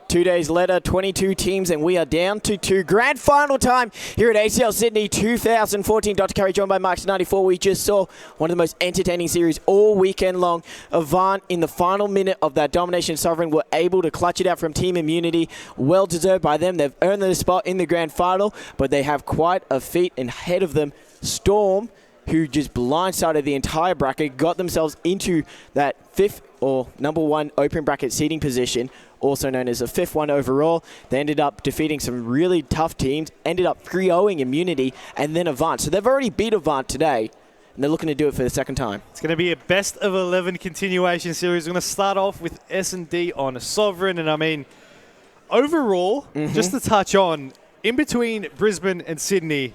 2 days later, 22 teams, and we are down to 2. Grand final time here at ACL Sydney 2014. Dr. Curry joined by Marks 94. We just saw one of the most entertaining series all weekend long. Avant, in the final minute of that Domination Sovereign, were able to clutch it out from Team Immunity. Well deserved by them. They've earned their spot in the grand final, but they have quite a feat ahead of them. Storm, who just blindsided the entire bracket, got themselves into that 5th or number 1 open bracket seeding position, also known as the 5th one overall. They ended up defeating some really tough teams, ended up 3-0ing Immunity and then Avant. So they've already beat Avant today, and they're looking to do it for the second time. It's going to be a best of 11 continuation series. We're going to start off with S&D on Sovereign, and I mean, overall, just to touch on, in between Brisbane and Sydney,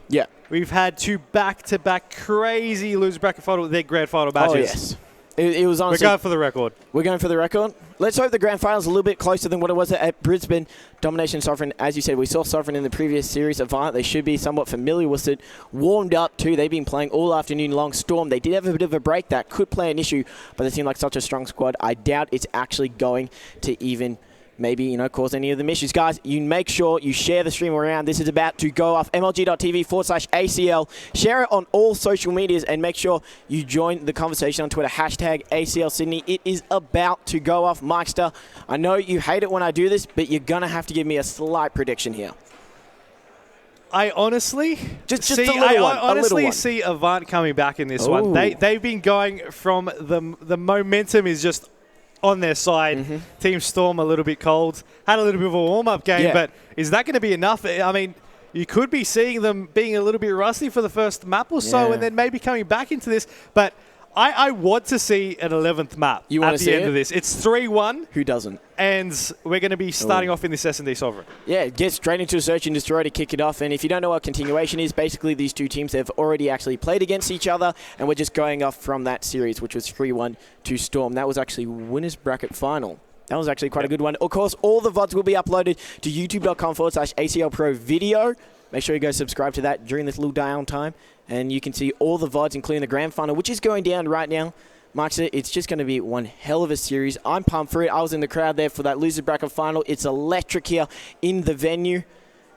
we've had 2 back-to-back crazy loser bracket final, their grand final matches. Oh, yes. It was honestly... We're going for the record. We're going for the record. Let's hope the grand final's a little bit closer than what it was at Brisbane. Domination Sovereign, as you said, we saw Sovereign in the previous series. Avant, they should be somewhat familiar with it. Warmed up too. They've been playing all afternoon long. Storm, they did have a bit of a break. That could play an issue, but they seem like such a strong squad. I doubt it's actually going to even... maybe, cause any of them issues. Guys, you make sure you share the stream around. This is about to go off. MLG.TV/ACL. Share it on all social medias and make sure you join the conversation on Twitter. #ACL Sydney. It is about to go off. Mikester, I know you hate it when I do this, but you're going to have to give me a slight prediction here. I honestly see Avant coming back in this one. They've been going from the momentum is just on their side. Team Storm a little bit cold. Had a little bit of a warm-up game, but is that going to be enough? I mean, you could be seeing them being a little bit rusty for the first map or so and then maybe coming back into this. But I want to see an 11th map at the end of this. It's 3-1. Who doesn't? And we're going to be starting off in this S&D Sovereign. Yeah, get straight into a search and destroy to kick it off. And if you don't know what continuation is, basically these two teams have already actually played against each other, and we're just going off from that series, which was 3-1 to Storm. That was actually winners bracket final. That was actually quite a good one. Of course, all the VODs will be uploaded to youtube.com/ACL Pro video. Make sure you go subscribe to that during this little downtime, and you can see all the VODs, including the grand final, which is going down right now. Marks, it's just going to be one hell of a series. I'm pumped for it. I was in the crowd there for that loser bracket final. It's electric here in the venue.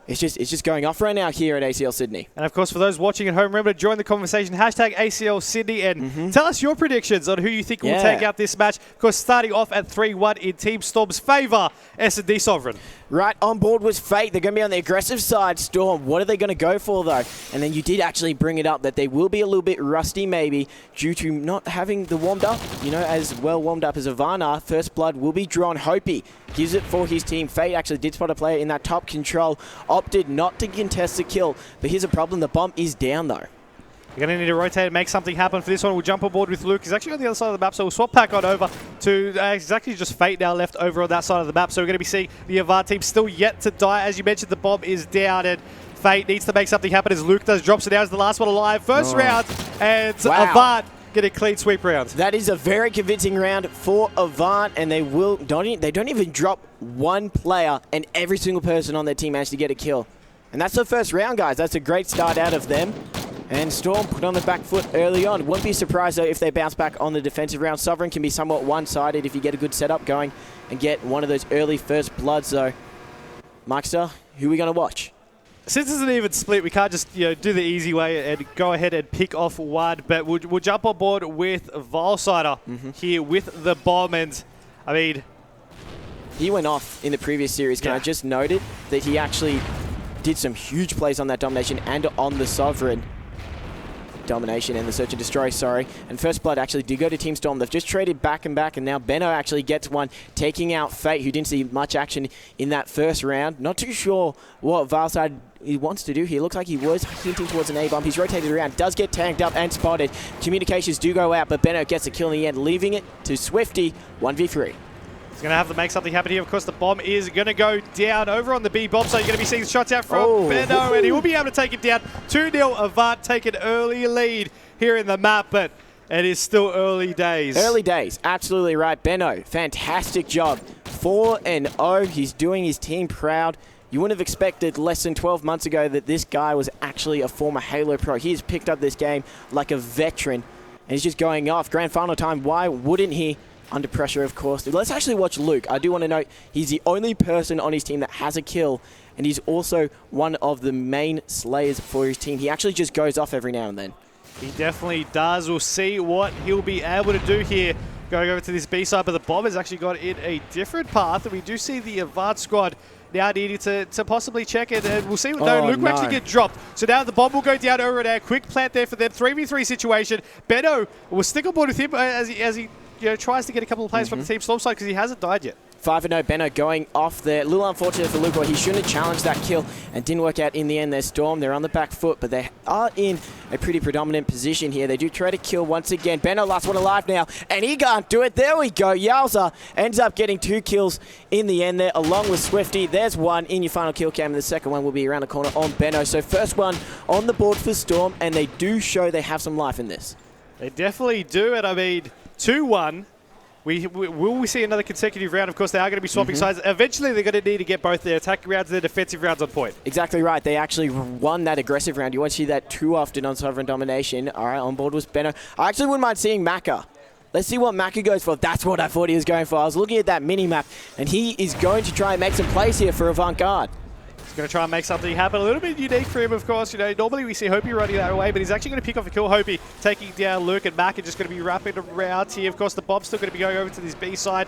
It's just going off right now here at ACL Sydney. And, of course, for those watching at home, remember to join the conversation, #ACL Sydney, and tell us your predictions on who you think will take out this match. Of course, starting off at 3-1 in Team Storm's favour, S&D Sovereign. Right on board was Fate. They're going to be on the aggressive side, Storm. What are they going to go for, though? And then you did actually bring it up that they will be a little bit rusty, maybe, due to not having the warmed up, as well warmed up as Ivana. First blood will be drawn. Hopi gives it for his team. Fate actually did spot a player in that top control. Opted not to contest the kill. But here's a problem. The bomb is down, though. You're going to need to rotate and make something happen for this one. We'll jump on board with Luke. He's actually on the other side of the map, so we'll swap back on over to exactly just Fate now left over on that side of the map. So we're going to be seeing the Avant team still yet to die. As you mentioned, the bomb is down, and Fate needs to make something happen as Luke does. Drops it down as the last one alive. First round, and Avant get a clean sweep round. That is a very convincing round for Avant, and they don't even drop one player, and every single person on their team managed to get a kill. And that's the first round, guys. That's a great start out of them. And Storm put on the back foot early on. Wouldn't be surprised, though, if they bounce back on the defensive round. Sovereign can be somewhat one-sided if you get a good setup going and get one of those early first bloods, though. Markster, who are we going to watch? Since it's an even split, we can't just do the easy way and go ahead and pick off one. But we'll jump on board with Vilesider here with the bomb. And, I mean... he went off in the previous series. Can I just note it? That he actually did some huge plays on that Domination and on the Sovereign. Domination and the Search and Destroy, sorry. And First Blood actually did go to Team Storm. They've just traded back and back, and now Benno actually gets one, taking out Fate, who didn't see much action in that first round. Not too sure what Vilesider wants to do here. Looks like he was hinting towards an A-bomb. He's rotated around, does get tanked up and spotted. Communications do go out, but Benno gets a kill in the end, leaving it to Swifty, 1v3. He's going to have to make something happen here. Of course, the bomb is going to go down over on the B bomb, so you're going to be seeing shots out from Benno, and he will be able to take it down. 2-0 Avant, take an early lead here in the map, but it is still early days. Early days, absolutely right. Benno, fantastic job. 4-0, he's doing his team proud. You wouldn't have expected less than 12 months ago that this guy was actually a former Halo pro. He's picked up this game like a veteran, and he's just going off. Grand final time, why wouldn't he under pressure, of course. Let's actually watch Luke. I do want to note he's the only person on his team that has a kill, and he's also one of the main slayers for his team. He actually just goes off every now and then. He definitely does. We'll see what he'll be able to do here. Going over to this B side, but the bomb has actually got in a different path. And we do see the Avant squad now needing to possibly check it. And we'll see. No, Luke will actually get dropped. So now the bomb will go down over there. Quick plant there for them. 3v3 situation. Benno will stick on board with him as he tries to get a couple of players from the team Storm side because he hasn't died yet. 5-0 Benno going off there. A little unfortunate for Luke. He shouldn't have challenged that kill and didn't work out in the end. There's Storm. They're on the back foot, but they are in a pretty predominant position here. They do try to kill once again. Benno last one alive now, and he can't do it. There we go. Yowza ends up getting 2 kills in the end there, along with Swifty. There's one in your final kill cam, and the second one will be around the corner on Benno. So first one on the board for Storm, and they do show they have some life in this. They definitely do, and I mean, 2-1. Will we see another consecutive round? Of course, they are going to be swapping sides. Eventually, they're going to need to get both their attacking rounds and their defensive rounds on point. Exactly right. They actually won that aggressive round. You won't see that too often on Sovereign Domination. All right, on board was Benno. I actually wouldn't mind seeing Macca. Let's see what Macca goes for. That's what I thought he was going for. I was looking at that mini-map, and he is going to try and make some plays here for Avant Garde. Going to try and make something happen. A little bit unique for him, of course. Normally we see Hopi running that way, but he's actually going to pick off a kill. Hopi taking down Luke, and Mac are just going to be wrapping around here. Of course, the bomb's still going to be going over to this B side.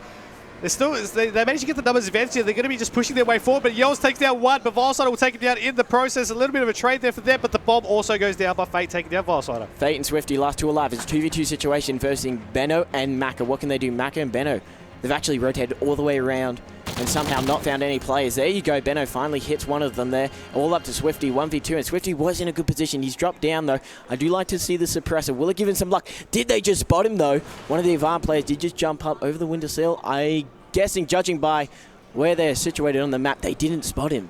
They managed to get the numbers advanced here. They're going to be just pushing their way forward, but Yells takes down one, but Vilesider will take it down in the process. A little bit of a trade there for them, but the bomb also goes down by Fate taking down Vilesider. Fate and Swifty, last 2 alive. It's a 2v2 situation versus Benno and Macca. What can they do? Macca and Benno, they've actually rotated all the way around and somehow not found any players. There you go. Benno finally hits one of them there. All up to Swifty, 1v2. And Swifty was in a good position. He's dropped down, though. I do like to see the suppressor. Will it give him some luck? Did they just spot him, though? One of the Avant players did just jump up over the windowsill. I'm guessing, judging by where they're situated on the map, they didn't spot him.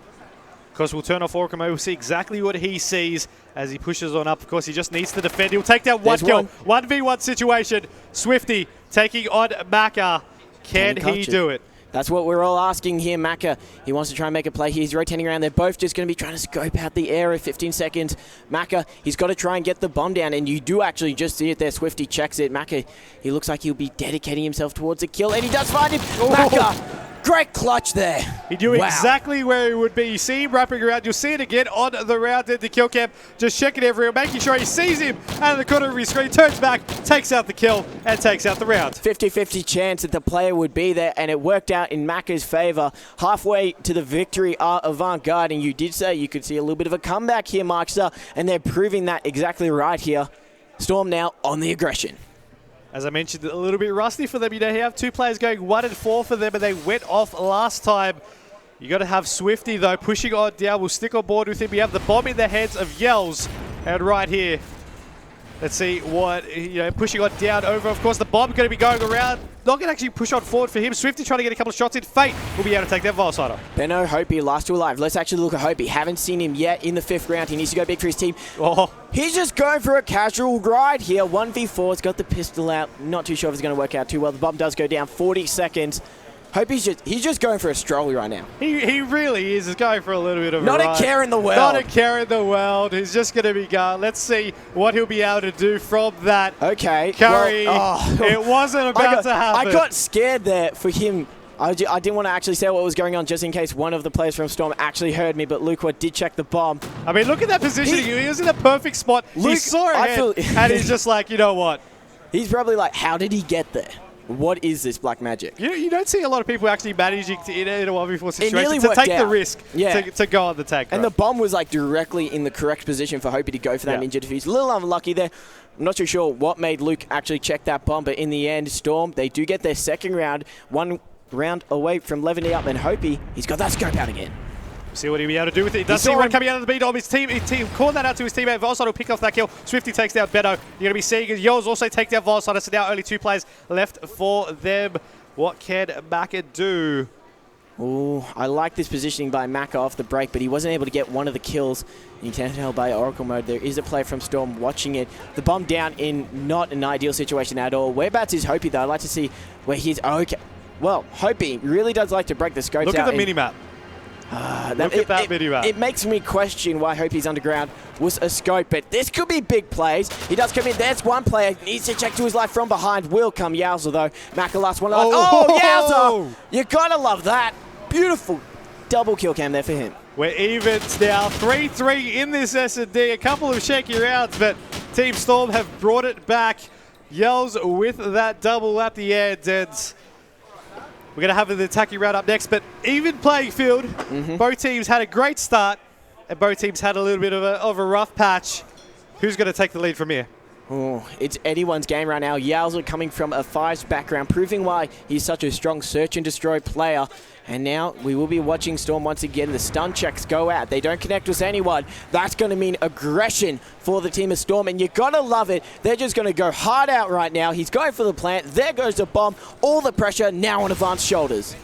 Of course, we'll turn off Orcamo. We'll see exactly what he sees as he pushes on up. Of course, he just needs to defend. He'll take down one kill. 1v1 situation. Swifty taking on Macca. Can he do it? That's what we're all asking here. Macca, he wants to try and make a play. He's rotating around. They're both just going to be trying to scope out the area. 15 seconds. Macca, he's got to try and get the bomb down, and you do actually just see it there. Swifty checks it. Macca, he looks like he'll be dedicating himself towards a kill, and he does find him. Macca, great clutch there. He knew exactly where he would be. You see him wrapping around. You'll see it again on the round at the kill cam. Just checking everywhere, making sure he sees him out of the corner of his screen, turns back, takes out the kill, and takes out the round. 50-50 chance that the player would be there, and it worked out in Macca's favor. Halfway to the victory are Avant Garde, and you did say you could see a little bit of a comeback here, Markster, and they're proving that exactly right here. Storm now on the aggression. As I mentioned, a little bit rusty for them. You have 2 players going 1-4 for them, and they went off last time. You got to have Swifty, though, pushing on down. We'll stick on board with him. We have the bomb in the heads of Yells. And right here, let's see what, pushing on down over. Of course, the bomb going to be going around. Not going to actually push on forward for him. Swifty trying to get a couple of shots in. Fate will be able to take that Vilesider. Benno, Hopi, last 2 alive. Let's actually look at Hopi. Haven't seen him yet in the 5th round. He needs to go big for his team. He's just going for a casual ride here. 1v4. He's got the pistol out. Not too sure if it's going to work out too well. The bomb does go down. 40 seconds. Hopi's just going for a stroll right now. He really is. He's going for a little bit of Not a ride. a care in the world. Not a care in the world. He's just going to be gone. Let's see what he'll be able to do from that. Okay. Curry, it wasn't about to happen. I got scared there for him. I didn't want to actually say what was going on just in case one of the players from Storm actually heard me, but Luke did check the bomb. I mean, look at that positioning. He was in a perfect spot. He saw it and he's just like, you know what? He's probably like, how did he get there? What is this black magic? You don't see a lot of people actually managing to, in a 1v4 situation, to take the risk to go on the tag. And the bomb was like directly in the correct position for Hopi to go for that ninja defuse. A little unlucky there. I'm not too sure what made Luke actually check that bomb, but in the end, Storm, they do get their 2nd round. 1 round away from leveling up, and Hopi, he's got that scope out again. See what he'll be able to do with it. He does see one coming out of the beat of his team. His team called that out to his teammate. Vilesider will pick off that kill. Swifty takes down Benno. You're going to be seeing Yells also take down Vilesider. So now only 2 players left for them. What can Macca do? Oh, I like this positioning by Macca off the break, but he wasn't able to get one of the kills. You can tell by Oracle mode there is a player from Storm watching it. The bomb down in not an ideal situation at all. Whereabouts is Hopi, though? I'd like to see where he's... Okay. Well, Hopi really does like to break the scopes out. Look at the mini-map. Look at that video. It makes me question why Hope's Underground was a scope, but this could be big plays. He does come in. There's one player. Needs to check to his life from behind. Will come Yowza, though. Maka last one. Yowza! You gotta love that. Beautiful double kill cam there for him. We're evens now. 3-3 in this S&D. A couple of shaky rounds, but Team Storm have brought it back. Yells with that double at the end, and we're going to have the attacking round up next, but even playing field. Both teams had a great start, and both teams had a little bit of a rough patch. Who's going to take the lead from here? Oh, it's anyone's game right now. Yowza coming from a Fives background, proving why he's such a strong search and destroy player. And now we will be watching Storm once again. The stun checks go out. They don't connect with anyone. That's going to mean aggression for the team of Storm, and you got to love it. They're just going to go hard out right now. He's going for the plant. There goes the bomb. All the pressure now on Avant's shoulders.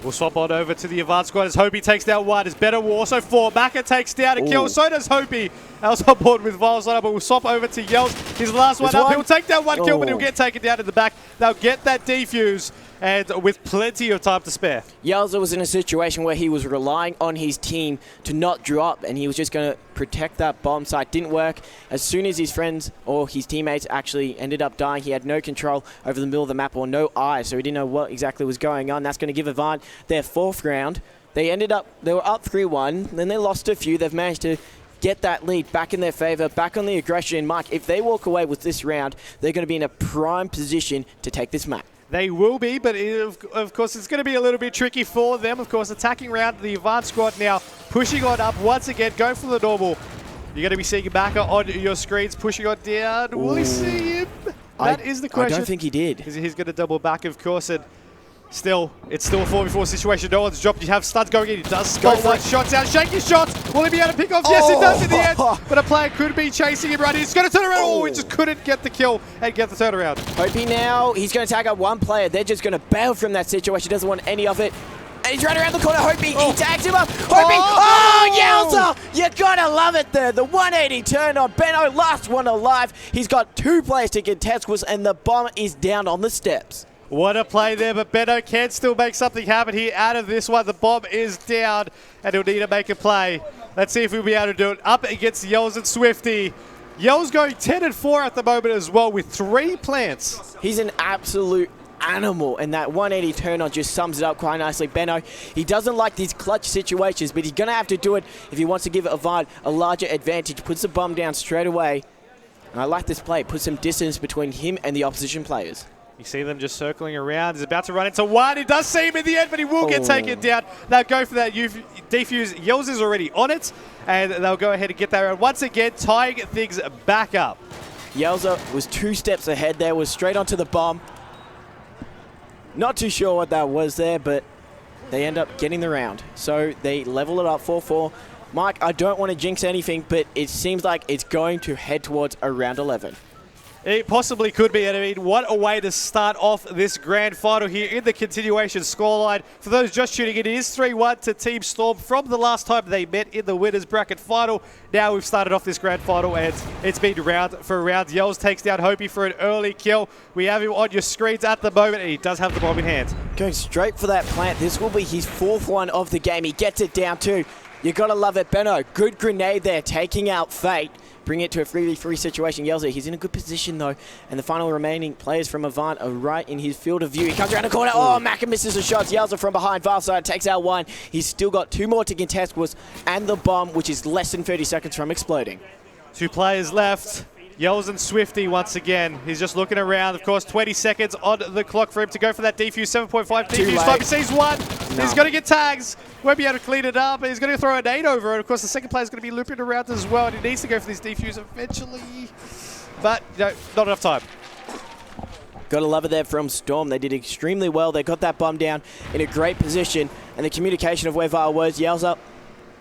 We'll swap on over to the Avant squad as Hopey takes down one. As Better will also fall. Maka takes down a kill. So does Hopey. Also on board with Viles lineup, but we'll swap over to Yells. His last one up. He'll take down one kill, but he'll get taken down in the back. They'll get that defuse, and with plenty of time to spare. Yelza was in a situation where he was relying on his team to not drop, and he was just going to protect that bomb site. Didn't work. As soon as his friends or his teammates actually ended up dying, he had no control over the middle of the map or no eyes, so he didn't know what exactly was going on. That's going to give Avant their 4th round. They were up 3-1, then they lost a few. They've managed to get that lead back in their favor, back on the aggression. Mike, if they walk away with this round, they're going to be in a prime position to take this map. They will be, but of course it's going to be a little bit tricky for them. Of course, attacking round, the Avant squad now pushing on up once again, going for the normal. You're going to be seeing Maka on your screens, pushing on down. Will he see him? That is the question. I don't think he did. He's going to double back, of course, and still, it's still a 4v4 situation. No one's dropped. You have studs going in. He does go one shots out. Shaky shots. Will he be able to pick off? Yes, he does in the end. But a player could be chasing him right. He's going to turn around. Oh, he just couldn't get the kill and get the turnaround. Hopey now, he's going to tag up one player. They're just going to bail from that situation. Doesn't want any of it. And he's running around the corner. Hopey, he tags him up. Hopey, Yowza! You gotta love it there. The 180 turn on Benno, last one alive. He's got 2 players to contest with, and the bomb is down on the steps. What a play there, but Benno can still make something happen here out of this one. The bomb is down, and he'll need to make a play. Let's see if we'll be able to do it. Up against Yells and Swifty. Yells going 10-4 at the moment as well with 3 plants. He's an absolute animal, and that 180 turn on just sums it up quite nicely. Benno, he doesn't like these clutch situations, but he's going to have to do it if he wants to give Avant a larger advantage. Puts the bomb down straight away. And I like this play. It puts some distance between him and the opposition players. You see them just circling around. He's about to run into one. He does see him in the end, but he will get taken down. They'll go for that defuse. Yells is already on it, and they'll go ahead and get that round. Once again, tying things back up. Yelza was 2 steps ahead there, was straight onto the bomb. Not too sure what that was there, but they end up getting the round. So they level it up 4-4. Mike, I don't want to jinx anything, but it seems like it's going to head towards a round 11. It possibly could be, and I mean, what a way to start off this grand final here in the continuation scoreline. For those just tuning in, it is 3-1 to Team Storm from the last time they met in the winners bracket final. Now we've started off this grand final, and it's been round for round. Yells takes down Hopey for an early kill. We have him on your screens at the moment, and he does have the bomb in hand. Going straight for that plant. This will be his 4th one of the game. He gets it down too. You gotta love it, Benno. Good grenade there, taking out Fate. Bring it to a 3v3 situation. Yelza, he's in a good position though, and the final remaining players from Avant are right in his field of view. He comes around the corner. Oh, Maka misses the shots. Yelza from behind. Valside takes out one. He's still got 2 more to contest with, and the bomb, which is less than 30 seconds from exploding. 2 players left. Yells and Swifty once again. He's just looking around. Of course, 20 seconds on the clock for him to go for that defuse. 7.5 defuse time. He sees one. No. He's going to get tags. Won't be able to clean it up. He's going to throw a nade over. And of course, the second player is going to be looping around as well. And he needs to go for this defuse eventually. But no, not enough time. Got to love it there from Storm. They did extremely well. They got that bomb down in a great position. And the communication of where Vile was, yells up.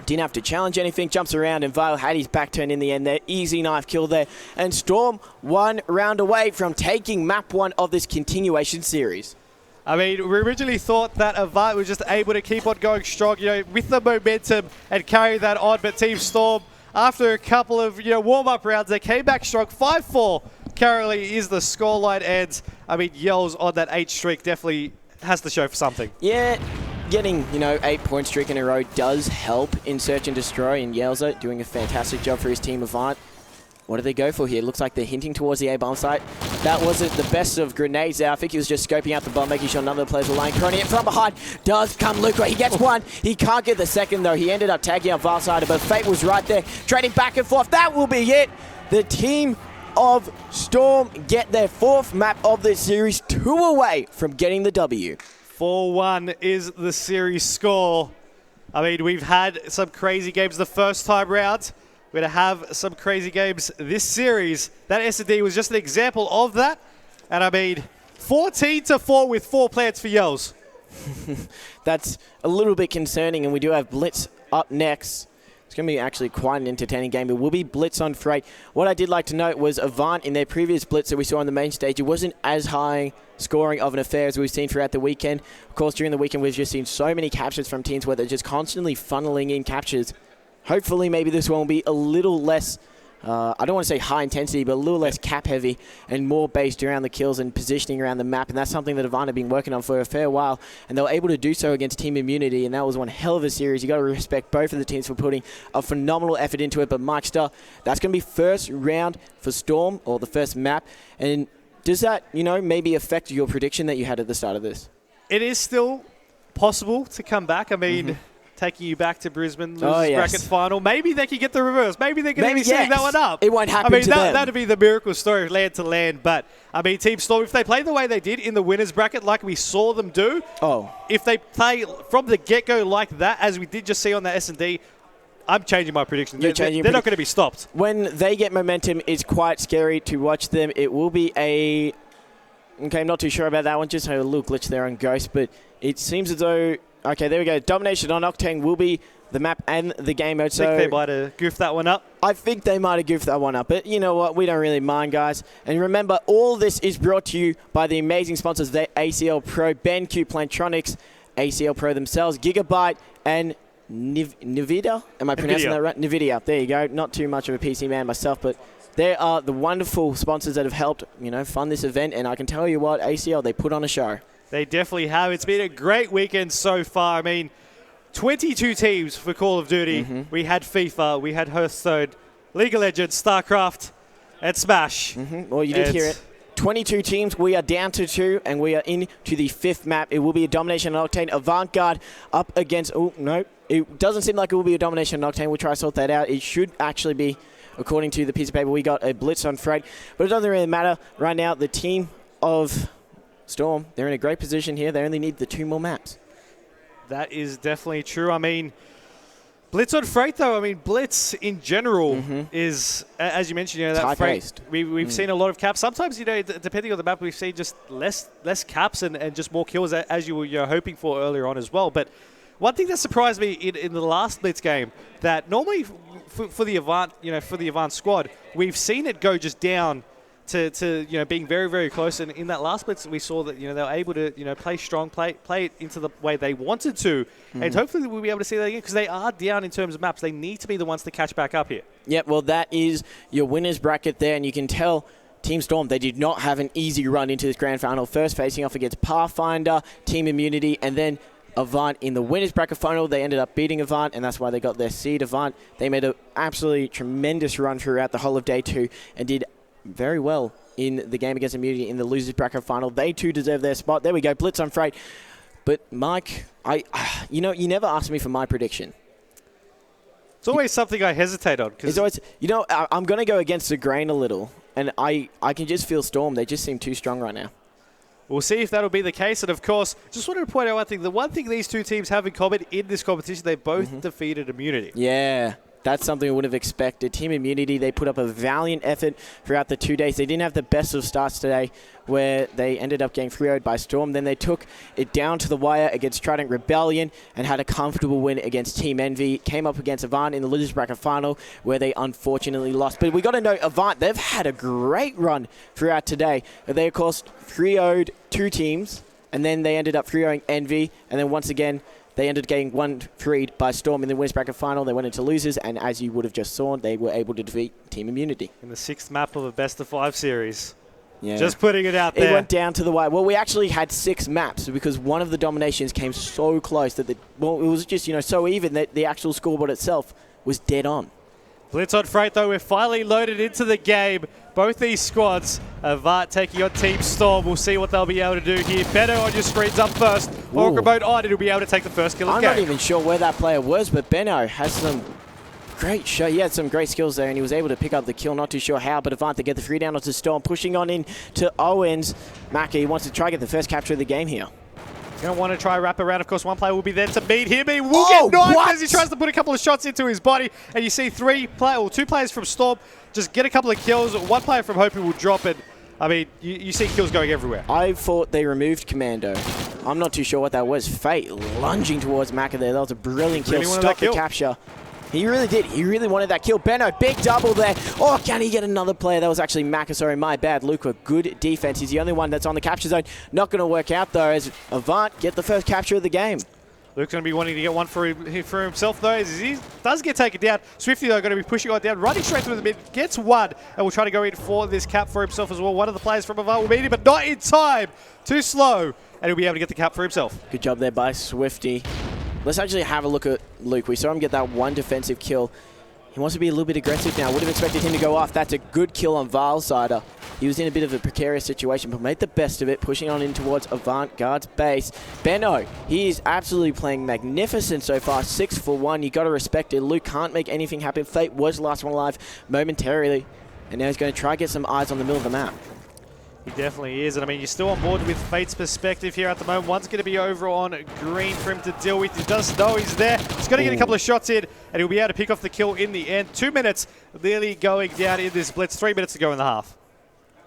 Didn't have to challenge anything, jumps around, and Vile had his back turned in the end there. Easy knife kill there. And Storm 1 round away from taking map 1 of this continuation series. I mean, we originally thought that Avant was just able to keep on going strong, you know, with the momentum and carry that on. But Team Storm, after a couple of, warm-up rounds, they came back strong. 5-4 currently is the scoreline, and I mean, Yells on that 8 streak definitely has to show for something. Yeah. getting, 8-point streak in a row does help in Search and Destroy, and Yelza doing a fantastic job for his team Avant. What do they go for here? Looks like they're hinting towards the A-bomb site. That wasn't the best of grenades there. I think he was just scoping out the bomb, making sure none of the players were lying. Crony it from behind. Does come Luca. He gets one. He can't get the second, though. He ended up tagging out Varsider, but Fate was right there, trading back and forth. That will be it. The team of Storm get their 4th map of the series, 2 away from getting the W. 4-1 is the series score. I mean, we've had some crazy games the first time round. We're going to have some crazy games this series. That S&D was just an example of that. And I mean, 14-4 with 4 plants for Yells. That's a little bit concerning, and we do have Blitz up next. It's going to be actually quite an entertaining game. It will be Blitz on Freight. What I did like to note was Avant in their previous Blitz that we saw on the main stage, it wasn't as high scoring of an affair as we've seen throughout the weekend. Of course, during the weekend, we've just seen so many captures from teams where they're just constantly funneling in captures. Hopefully, maybe this one will be a little less, I don't want to say high intensity, but a little less cap heavy and more based around the kills and positioning around the map. And that's something that Avant have been working on for a fair while. And they were able to do so against Team Immunity. And that was one hell of a series. You got to respect both of the teams for putting a phenomenal effort into it. But Mike Starr, that's going to be first round for Storm, or the first map. And does that, maybe affect your prediction that you had at the start of this? It is still possible to come back. I mean, taking you back to Brisbane, losers bracket final. Maybe they can get the reverse. Maybe they can even set that one up. It won't happen to them. That'd be the miracle story, land to land. But, I mean, Team Storm, if they play the way they did in the winners bracket, like we saw them do, if they play from the get-go like that, as we did just see on the S&D, I'm changing my prediction. They're not going to be stopped. When they get momentum, it's quite scary to watch them. It will be a... Okay, I'm not too sure about that one. Just had a little glitch there on Ghost, but it seems as though... Okay, there we go. Domination on Octane will be the map and the game mode. I think they might have goofed that one up. I think they might have goofed that one up. But you know what? We don't really mind, guys. And remember, all this is brought to you by the amazing sponsors, the ACL Pro, BenQ, Plantronics, ACL Pro themselves, Gigabyte, and NVIDIA. Am I pronouncing that right? NVIDIA. There you go. Not too much of a PC man myself, but they are the wonderful sponsors that have helped, fund this event. And I can tell you what, ACL, they put on a show. They definitely have. It's been a great weekend so far. I mean, 22 teams for Call of Duty. We had FIFA, we had Hearthstone, League of Legends, StarCraft, and Smash. Well, you did hear it. 22 teams. We are down to 2, and we are into the 5th map. It will be a Domination on Octane. Avant up against... Oh, no. It doesn't seem like it will be a Domination on Octane. We'll try to sort that out. It should actually be, according to the piece of paper, we got a Blitz on Freight. But it doesn't really matter. Right now, the team of Storm, they're in a great position here. They only need the 2 more maps. That is definitely true. I mean, Blitz on Freight, though, Blitz in general is, as you mentioned, that Freight. We've seen a lot of caps. Sometimes, depending on the map, we've seen just less caps and just more kills, as you were hoping for earlier on as well. But one thing that surprised me in the last Blitz game, that normally for the Avant, for the Avant squad, we've seen it go just down to being very, very close. And in that last Blitz, we saw that, they were able to, play strong, play it into the way they wanted to. And hopefully we'll be able to see that again, because they are down in terms of maps. They need to be the ones to catch back up here. Yeah, well, that is your winners bracket there. And you can tell Team Storm, they did not have an easy run into this grand final. First facing off against Pathfinder, Team Immunity, and then Avant in the winners bracket final. They ended up beating Avant, and that's why they got their seed. Avant, they made an absolutely tremendous run throughout the whole of day 2 and did very well in the game against Immunity in the losers bracket final. They too deserve their spot. There we go, Blitz on Freight. But Mike, you never asked me for my prediction. It's always something I hesitate on. It's always, I'm going to go against the grain a little, and I can just feel Storm. They just seem too strong right now. We'll see if that'll be the case. And, of course, just wanted to point out one thing. The one thing these two teams have in common in this competition, they both defeated Immunity. Yeah. That's something I would have expected. Team Immunity, they put up a valiant effort throughout the 2 days. They didn't have the best of starts today, where they ended up getting 3-0'd by Storm. Then they took it down to the wire against Trident Rebellion and had a comfortable win against Team Envy. Came up against Avant in the losers bracket final, where they unfortunately lost. But we got to know Avant, they've had a great run throughout today. They, of course, 3-0'd 2 teams, and then they ended up 3-0'ing Envy, and then once again, they ended up getting 1-3'd by Storm in the winners bracket final. They went into losers, and as you would have just saw, they were able to defeat Team Immunity. In the 6th map of a best-of-5 series. Yeah. Just putting it out there. It went down to the wire. Well, we actually had 6 maps because one of the dominations came so close that it was just, so even that the actual scoreboard itself was dead on. Blitz on freight, though. We're finally loaded into the game. Both these squads, Avant taking on Team Storm. We'll see what they'll be able to do here. Benno on your screens up first. Or remote on, it'll be able to take the first kill of the game. I'm not even sure where that player was, but Benno has some great shot. He had some great skills there, and he was able to pick up the kill. Not too sure how, but Avant to get the free down onto Storm, pushing on in to Owens. Macca, he wants to try to get the first capture of the game here. Going to want to try wrap around. Of course, one player will be there to meet him. He will get knifed as he tries to put a couple of shots into his body. And you see 2 players from Storm just get a couple of kills. One player from Hopi will drop it. I mean, you see kills going everywhere. I thought they removed Commando. I'm not too sure what that was. Fate lunging towards Macca there. That was a brilliant kill. Stop the capture. He really did. He really wanted that kill. Benno, big double there. Oh, can he get another player? That was actually Macca. Sorry, my bad. Luca, good defense. He's the only one that's on the capture zone. Not going to work out, though, as Avant get the first capture of the game. Luke's going to be wanting to get one for himself, though, as he does get taken down. Swifty, though, going to be pushing on down, running straight through the mid, gets one, and will try to go in for this cap for himself as well. One of the players from Avant will meet him, but not in time. Too slow, and he'll be able to get the cap for himself. Good job there by Swifty. Let's actually have a look at Luke. We saw him get that one defensive kill. He wants to be a little bit aggressive now. Would have expected him to go off. That's a good kill on Valsider. He was in a bit of a precarious situation, but made the best of it, pushing on in towards Avant Garde's base. Benno, he is absolutely playing magnificent so far. 6 for 1. You got to respect it. Luke can't make anything happen. Fate was the last one alive momentarily, and now he's going to try to get some eyes on the middle of the map. He definitely is, and I mean, you're still on board with Fate's perspective here at the moment. One's going to be over on green for him to deal with. He does know he's there. He's going to get a couple of shots in, and he'll be able to pick off the kill in the end. 2 minutes nearly going down in this blitz. 3 minutes to go in the half.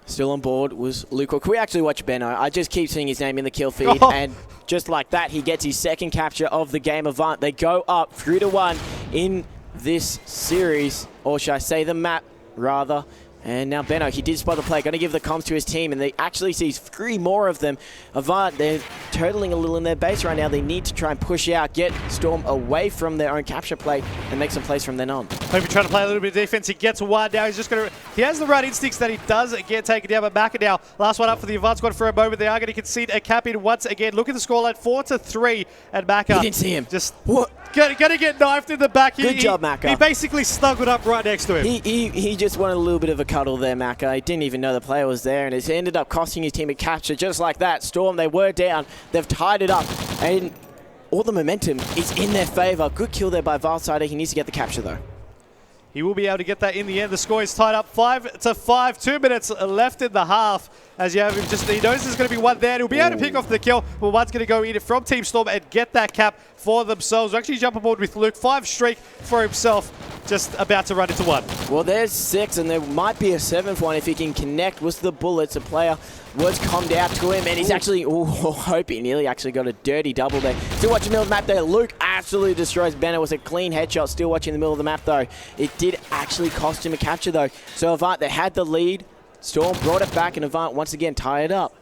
Still on board was Luke. Can we actually watch Benno? I just keep seeing his name in the kill feed, and just like that, he gets his second capture of the game. Avant, they go up 3-1 in this series, or should I say the map, rather. And now Benno, he did spot the play, going to give the comms to his team, and they actually sees 3 more of them. Avant, they're turtling a little in their base right now. They need to try and push out, get Storm away from their own capture play, and make some plays from then on. Hope trying to play a little bit of defense. He gets one now. He's just going to... He has the right instincts that he does get taken down, but Macca now, last one up for the Avant squad for a moment. They are going to concede a cap in once again. Look at the scoreline, 4-3, and Macca... He didn't see him. Just... What? Going to get knifed in the back. Good job, Macca. He basically snuggled up right next to him. He just wanted a little bit of a cuddle there, Macca. He didn't even know the player was there, and it ended up costing his team a capture just like that. Storm, they were down. They've tied it up, and all the momentum is in their favor. Good kill there by Valsider. He needs to get the capture, though. He will be able to get that in the end. The score is tied up 5-5. 2 minutes left in the half. As you have him he knows there's going to be one there. He'll be able to pick off the kill, but one's going to go in from Team Storm and get that cap for themselves. We'll actually jump aboard with Luke. 5 streak for himself. Just about to run into 1. Well, there's 6, and there might be a 7th one if he can connect with the bullets. A player was calmed out to him, and he's actually, hope he nearly actually got a dirty double there. Still watching the middle of the map there. Luke absolutely destroys Benno. It was a clean headshot. Still watching the middle of the map, though. It did actually cost him a capture, though. So Avant, they had the lead. Storm brought it back, and Avant once again tied up.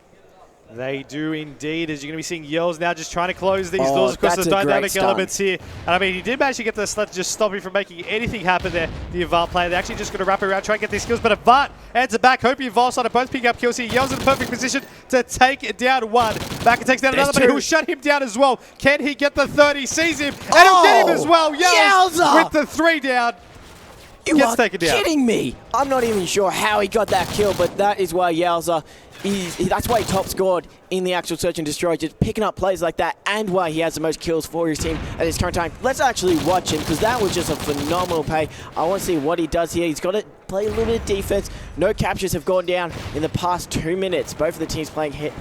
They do indeed, as you're going to be seeing Yells now just trying to close these doors across the dynamic elements here. And I mean, he did manage to get the sled to just stop him from making anything happen there, the Avant player. They're actually just going to wrap around, try and get these kills, but Avant adds it back. Hopi and Valsider both picking up kills here. Yells in the perfect position to take down one. Back and takes down another, but he'll shut him down as well. Can he get the 30? He sees him, and he'll get him as well. Yells with the 3 down. You are kidding me. I'm not even sure how he got that kill, but that is why Yalza, that's why he top scored in the actual Search and Destroy, just picking up plays like that, and why he has the most kills for his team at this current time. Let's actually watch him, because that was just a phenomenal play. I want to see what he does here. He's got to play a little bit of defense. No captures have gone down in the past 2 minutes. Both of the teams playing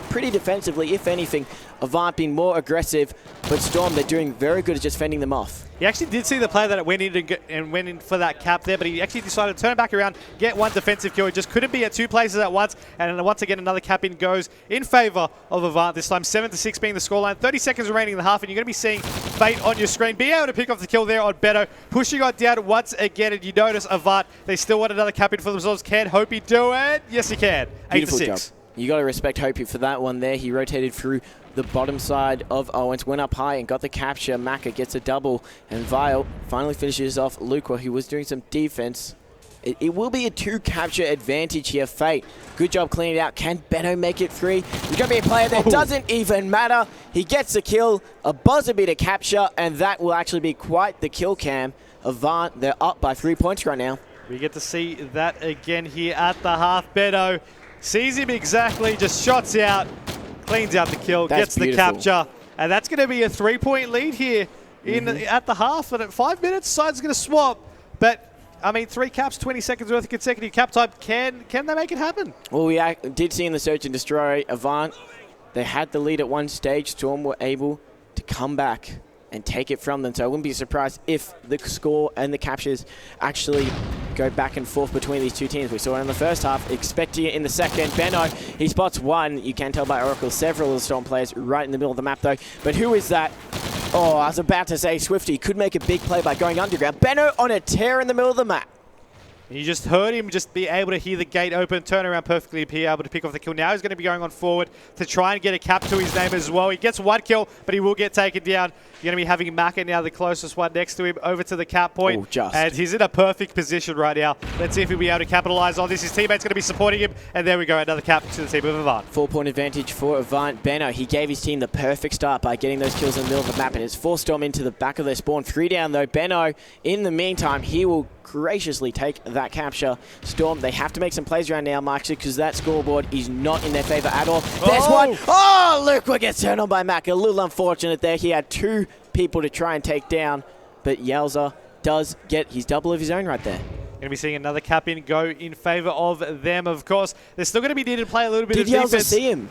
pretty defensively, if anything. Avant being more aggressive, but Storm, they're doing very good at just fending them off. He actually did see the play that it went in for that cap there, but he actually decided to turn it back around, get one defensive kill. He just couldn't be at 2 places at once, and once again another cap in goes in favor of Avant. This time 7-6 being the scoreline. 30 seconds remaining in the half, and you're going to be seeing Fate on your screen be able to pick off the kill there on Benno, pushing on down once again, and you notice Avant, they still want another cap in for themselves. Can Hopi do it? Yes, he can. 8-6. You got to respect Hopi for that one there. He rotated through the bottom side of Owens, went up high and got the capture. Macca gets a double, and Vile finally finishes off Luke, where he was doing some defense. It will be a 2-capture advantage here. Fate, good job cleaning it out. Can Benno make it 3? He's going to be a player that doesn't even matter. He gets the kill, a buzzer beater capture, and that will actually be quite the kill cam. Avant, they're up by 3 points right now. We get to see that again here at the half. Benno sees him exactly, just shots out, cleans out the kill, gets the capture. And that's going to be a 3-point lead here at the half. And at 5 minutes, side's going to swap. But, I mean, 3 caps, 20 seconds worth of consecutive cap time. Can they make it happen? Well, we did see in the Search and Destroy, Avant, they had the lead at one stage. Storm were able to come back and take it from them. So I wouldn't be surprised if the score and the captures actually go back and forth between these two teams. We saw it in the first half, expecting it in the second. Benno, he spots one. You can tell by Oracle, several of the Storm players right in the middle of the map though. But who is that? Oh, I was about to say Swifty could make a big play by going underground. Benno on a tear in the middle of the map. You just heard him just be able to hear the gate open, turn around perfectly, be able to pick off the kill. Now he's going to be going on forward to try and get a cap to his name as well. He gets 1 kill, but he will get taken down. You're going to be having Maka now, the closest one next to him, over to the cap point. And he's in a perfect position right now. Let's see if he'll be able to capitalize on this. His teammate's going to be supporting him. And there we go, another cap to the team of Avant. 4-point advantage for Avant. Benno, he gave his team the perfect start by getting those kills in the middle of the map. And it's forced Storm into the back of their spawn. 3 down though. Benno, in the meantime, he will graciously take that capture. Storm, they have to make some plays around now, Mark, because that scoreboard is not in their favor at all. There's one. Oh, Luke gets turned on by Mac. A little unfortunate there. He had 2 people to try and take down, but Yelza does get his double of his own right there. Going to be seeing another cap in go in favor of them, of course. They're still going to be needed to play a little bit of defense. Did Yelza see him?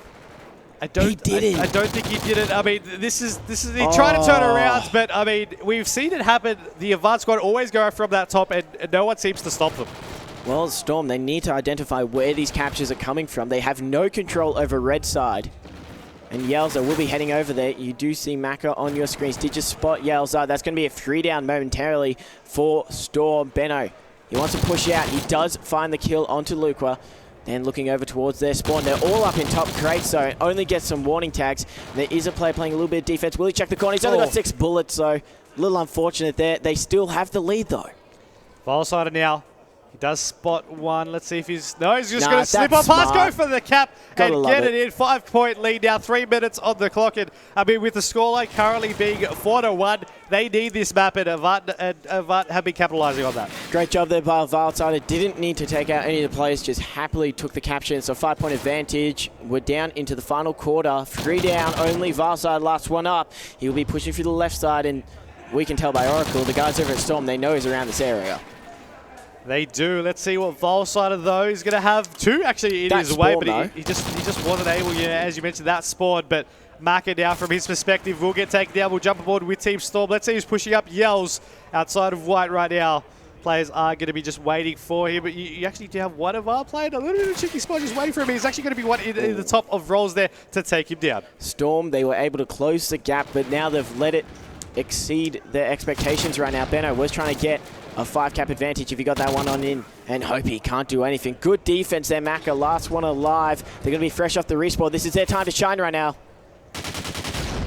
He didn't. I don't think he did it. I mean, this is he tried to turn around, but I mean, we've seen it happen. The Avant squad always go from that top, and no one seems to stop them. Well, Storm, they need to identify where these captures are coming from. They have no control over red side. And Yelza will be heading over there. You do see Maka on your screens. Did you spot Yelza? That's going to be a 3 down momentarily for Storm. Benno, he wants to push out. He does find the kill onto Luqua. Then looking over towards their spawn. They're all up in top crate, so only gets some warning tags. There is a player playing a little bit of defense. Will he check the corner? He's only got 6 bullets, so a little unfortunate there. They still have the lead, though. File-sider now. He does spot one. Let's see if he's... No, he's just going to slip on past, go for the cap, and get it in. 5-point lead now, 3 minutes on the clock. And I mean, with the scoreline currently being 4-1, they need this map, and Avant have been capitalizing on that. Great job there by Valsider. Didn't need to take out any of the players, just happily took the capture. And so 5-point advantage. We're down into the final quarter. 3 down, only Valsider last one up. He'll be pushing through the left side, and we can tell by Oracle, the guys over at Storm, they know he's around this area. They do. Let's see what Volsider though is going to have 2 actually in his way, but he just wasn't able, as you mentioned, that spawn. But Maka now from his perspective will get taken down. We'll jump aboard with Team Storm. Let's see who's pushing up. Yells outside of white right now. Players are going to be just waiting for him, but you actually do have one of our players a little bit of a tricky spot just waiting for him. He's actually going to be one in the top of rolls there to take him down. Storm, they were able to close the gap, but now they've let it exceed their expectations right now. Benno was trying to get a 5-cap advantage if he got that one on in, and hope he can't do anything. Good defense there, Maka. Last one alive. They're going to be fresh off the respawn. This is their time to shine right now.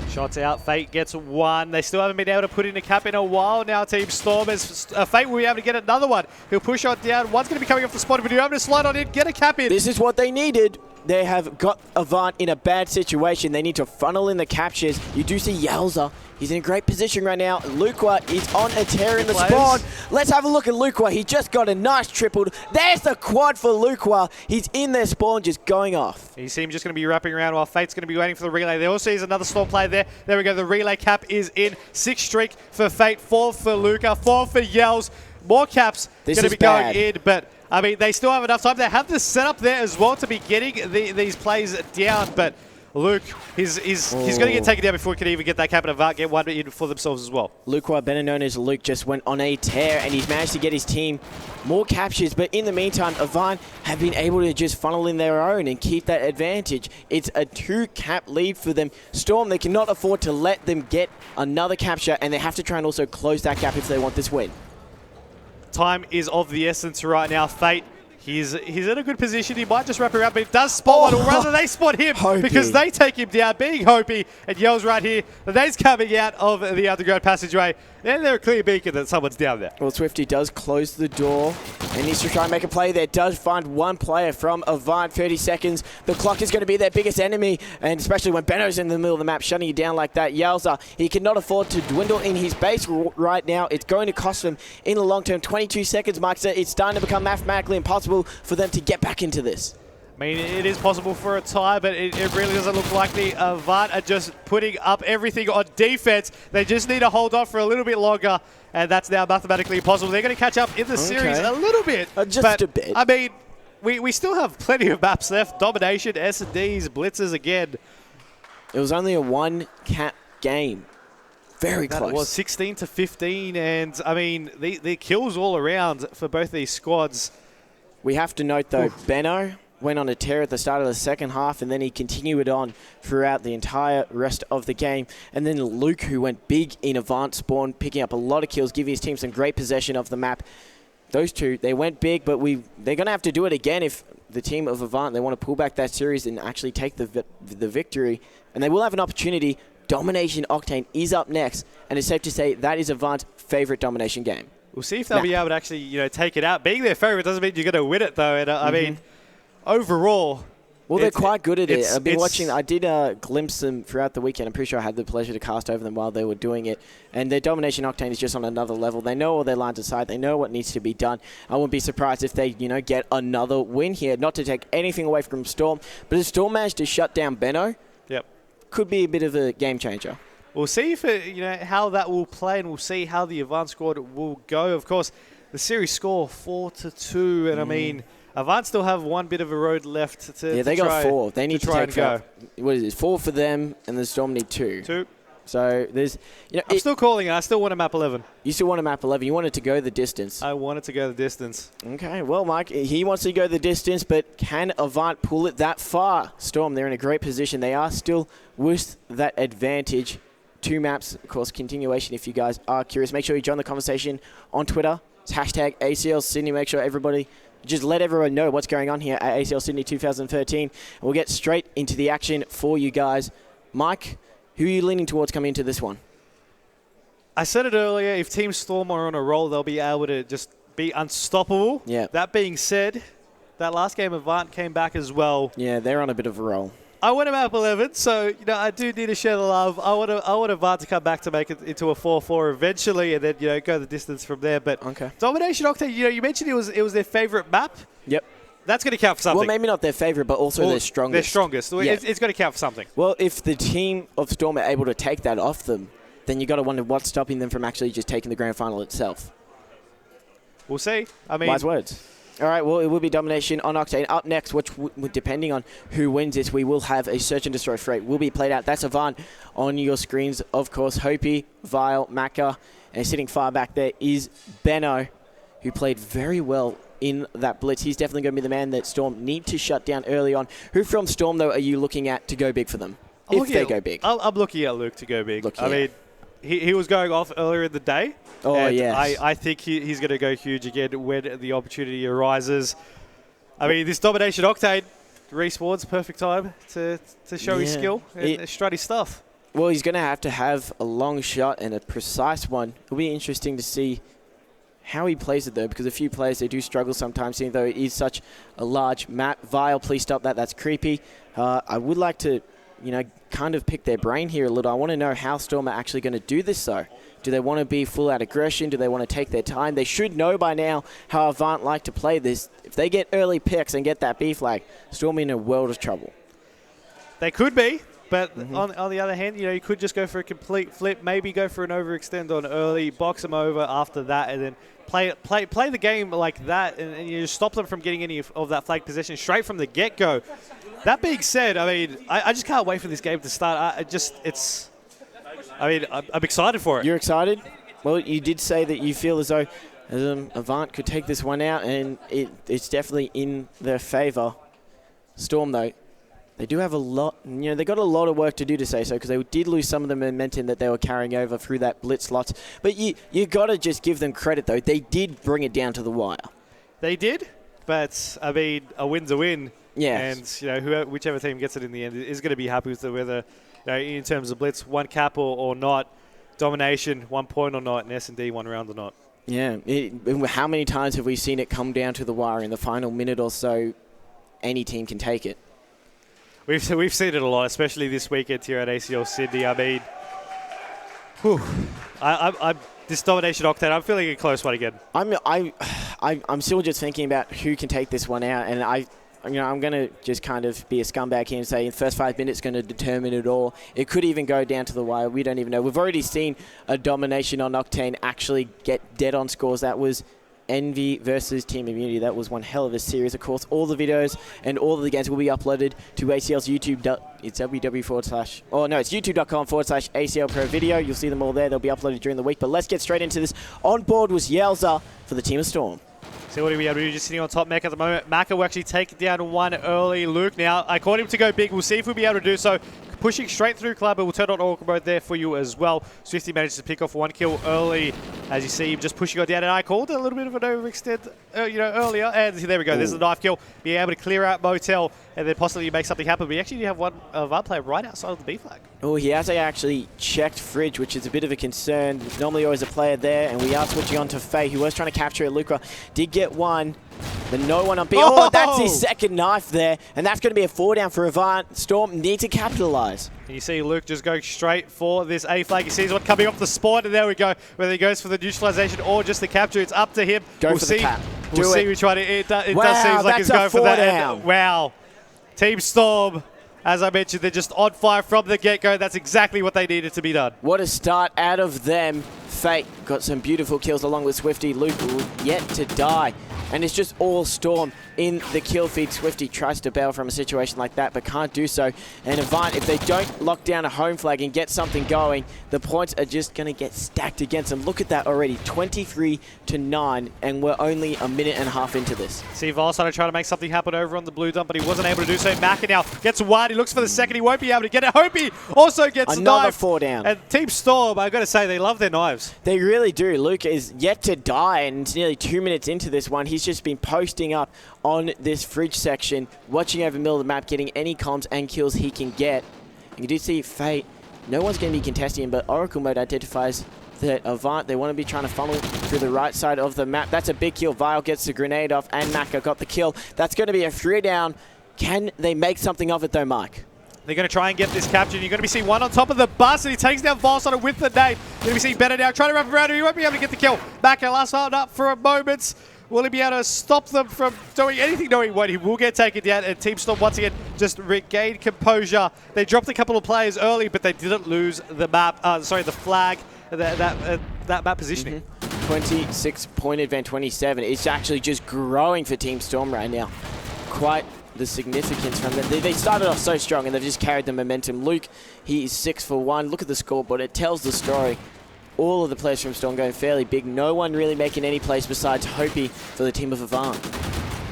Shots out. Fate gets 1. They still haven't been able to put in a cap in a while now, Team Storm. As Fate will be able to get another one. He'll push on down. One's going to be coming off the spot, but he'll be able to slide on in, get a cap in. This is what they needed. They have got Avant in a bad situation. They need to funnel in the captures. You do see Yelza. He's in a great position right now. Luqua is on a tear in the spawn. Let's have a look at Luqua. He just got a nice triple. There's the quad for Luqua. He's in their spawn just going off. You see him just going to be wrapping around while Fate's going to be waiting for the relay. There also is another Storm player there. There we go. The relay cap is in. 6 streak for Fate. 4 for Luqua. 4 for Yells. More caps going to be going in, but I mean, they still have enough time. They have the setup there as well to be getting these plays down, but Luke, he's going to get taken down before he can even get that cap and Avant get one in for themselves as well. Luqua, better known as Luke, just went on a tear, and he's managed to get his team more captures, but in the meantime, Avant have been able to just funnel in their own and keep that advantage. It's a 2-cap lead for them. Storm, they cannot afford to let them get another capture, and they have to try and also close that gap if they want this win. Time is of the essence right now. Fate, he's in a good position. He might just wrap around, but he does spot one, or rather they spot him because they take him down, being Hopi, and Yells right here. The name's coming out of the underground passageway, then they're a clear beacon that someone's down there. Well, Swifty does close the door and needs to try and make a play there. Does find one player from Avant. 30 seconds. The clock is going to be their biggest enemy, and especially when Benno's in the middle of the map, shutting you down like that. Yelza, he cannot afford to dwindle in his base right now. It's going to cost them in the long term. 22 seconds, Mike said. It's starting to become mathematically impossible for them to get back into this. I mean, it is possible for a tie, but it really doesn't look like the Avant are just putting up everything on defense. They just need to hold on for a little bit longer, and that's now mathematically impossible. They're going to catch up in the series a little bit. Just a bit. I mean, we still have plenty of maps left. Domination, S&Ds, Blitzes again. It was only a one-cap game. Very close. It was 16-15, and, I mean, the kills all around for both these squads. We have to note, though, Benno went on a tear at the start of the second half, and then he continued on throughout the entire rest of the game. And then Luke, who went big in Avant spawn, picking up a lot of kills, giving his team some great possession of the map. Those two, they went big, but they're going to have to do it again if the team of Avant, they want to pull back that series and actually take the victory. And they will have an opportunity. Domination Octane is up next, and it's safe to say that is Avant's favorite Domination game. We'll see if they'll be able to actually, take it out. Being their favorite doesn't mean you're going to win it, though. And I mean, overall, well, they're quite good at it. I've been watching. I did glimpse them throughout the weekend. I'm pretty sure I had the pleasure to cast over them while they were doing it. And their Domination Octane is just on another level. They know all their lines aside. They know what needs to be done. I wouldn't be surprised if they, get another win here. Not to take anything away from Storm, but if Storm managed to shut down Benno, could be a bit of a game changer. We'll see if how that will play, and we'll see how the Avant squad will go. Of course, the series score 4-2, and I mean, Avant still have one bit of a road left to Yeah, they got 4. They need to try take and go. What is it? 4 for them, and the Storm need 2. 2. So there's, I'm still calling it. I still want a map 11. You still want a map 11. You want it to go the distance. I want it to go the distance. Okay, well, Mike, he wants to go the distance, but can Avant pull it that far? Storm, they're in a great position. They are still with that advantage. 2 maps, of course, continuation if you guys are curious. Make sure you join the conversation on Twitter. It's hashtag ACL Sydney. Make sure everybody, just let everyone know what's going on here at ACL Sydney 2013. And we'll get straight into the action for you guys. Mike, who are you leaning towards coming into this one? I said it earlier, if Team Storm are on a roll, they'll be able to just be unstoppable. Yeah. That being said, that last game Avant came back as well. Yeah, they're on a bit of a roll. I want a map 11, so I do need to share the love. I want Avant to come back to make it into a 4-4 eventually, and then go the distance from there. But Domination Octane, you mentioned it was their favorite map. Yep. That's going to count for something. Well, maybe not their favorite, but also their strongest. Their strongest. Yeah. It's going to count for something. Well, if the team of Storm are able to take that off them, then you got to wonder what's stopping them from actually just taking the grand final itself. We'll see. I mean, wise words. All right, well, it will be Domination on Octane. Up next, which depending on who wins this, we will have a Search and Destroy freight. Will be played out. That's Avant on your screens, of course. Hopi, Vile, Maka, and sitting far back there is Benno, who played very well in that blitz. He's definitely going to be the man that Storm need to shut down early on. Who from Storm, though, are you looking at to go big for them? If they go big. I'm looking at Luke to go big. I mean, he was going off earlier in the day. Oh, yeah. I think he's going to go huge again when the opportunity arises. I mean, this Domination Octane respawns, perfect time to show his skill and strut his stuff. Well, he's going to have a long shot and a precise one. It'll be interesting to see how he plays it, though, because a few players, they do struggle sometimes, even though it is such a large map. Vile, please stop that. That's creepy. I would like to, kind of pick their brain here a little. I want to know how Storm are actually going to do this, though. Do they want to be full-out aggression? Do they want to take their time? They should know by now how Avant like to play this. If they get early picks and get that B flag, Storm in a world of trouble. They could be, but on the other hand, you could just go for a complete flip, maybe go for an overextend on early, box them over after that, and then play the game like that, and you just stop them from getting any of that flag possession straight from the get-go. That being said, I mean, I just can't wait for this game to start. I'm excited for it. You're excited? Well, you did say that you feel as though Avant could take this one out, and it's definitely in their favor. Storm, though, they do have a lot, they got a lot of work to do, to say so, because they did lose some of the momentum that they were carrying over through that blitz slot. But you got to just give them credit, though. They did bring it down to the wire. They did, but, I mean, a win's a win. Yeah. And, whichever team gets it in the end is going to be happy with whether, in terms of blitz, one cap or not. Domination, 1 point or not, and S&D 1 round or not. Yeah. How many times have we seen it come down to the wire in the final minute or so? Any team can take it. We've seen it a lot, especially this weekend here at ACL Sydney. I mean, this Domination Octane, I'm feeling a close one again. I'm still just thinking about who can take this one out, and I'm going to just kind of be a scumbag here and say in the first 5 minutes going to determine it all. It could even go down to the wire. We don't even know. We've already seen a Domination on Octane actually get dead on scores. That was Envy versus Team Immunity. That was one hell of a series. Of course, all the videos and all of the games will be uploaded to ACL's YouTube. It's it's youtube.com/ACL Pro Video. You'll see them all there. They'll be uploaded during the week. But let's get straight into this. On board was Yelza for the Team of Storm. So what are we able to do? Just sitting on top Mech at the moment. Maka will actually take it down one early. Luke now, I called him to go big. We'll see if we'll be able to do so. Pushing straight through Club, but we'll turn on Oracle mode there for you as well. Swifty manages to pick off 1 kill early. As you see him just pushing on down, and I called a little bit of an overextend earlier. And there we go. Ooh. There's the knife kill. Being able to clear out Motel and then possibly make something happen. We actually do have one of our player right outside of the B flag. Oh, he has actually checked Fridge, which is a bit of a concern. There's normally always a player there, and we are switching on to Faye, who was trying to capture it. Luca did get one, but no one on B. Oh, that's his second knife there, and that's going to be a 4 down for Avant. Storm need to capitalize. And you see Luke just going straight for this A flag. He sees one coming off the spawn, and there we go. Whether he goes for the neutralization or just the capture, it's up to him. We'll see. We'll see. We try to. It does seem like he's going for that. And, wow. Team Storm, as I mentioned, they're just on fire from the get-go. That's exactly what they needed to be done. What a start out of them. Fate got some beautiful kills along with Swifty. Luke yet to die. And it's just all Storm in the kill feed. Swifty tries to bail from a situation like that, but can't do so. And Avant, if they don't lock down a home flag and get something going, the points are just going to get stacked against them. Look at that already, 23-9, and we're only a minute and a half into this. See Volsano trying to make something happen over on the blue dump, but he wasn't able to do so. Maka now gets one. He looks for the second. He won't be able to get it. Hopi also gets another knife. 4 down. And Team Storm, I've got to say, they love their knives. They really do. Luke is yet to die, and it's nearly 2 minutes into this one. He's just been posting up on this Fridge section, watching over the middle of the map, getting any comms and kills he can get. You do see Fate. No one's going to be contesting him, but Oracle mode identifies that Avant, they want to be trying to funnel through the right side of the map. That's a big kill. Vile gets the grenade off, and Maka got the kill. That's going to be a 3 down. Can they make something of it though, Mike? They're going to try and get this captured. You're going to be seeing one on top of the bus, and he takes down Volsano with the nade. You're going to be seeing Better now trying to wrap around him. He won't be able to get the kill. Maka last round up for a moment. Will he be able to stop them from doing anything? No, he won't. He will get taken down, and Team Storm once again just regained composure. They dropped a couple of players early, but they didn't lose the map. The flag, that map positioning. 26-point advantage, 27. It's actually just growing for Team Storm right now. Quite the significance from them. They started off so strong, and they've just carried the momentum. Luke, he is 6 for 1. Look at the scoreboard. It tells the story. All of the players from Storm going fairly big. No one really making any plays besides Hopi for the team of Avant.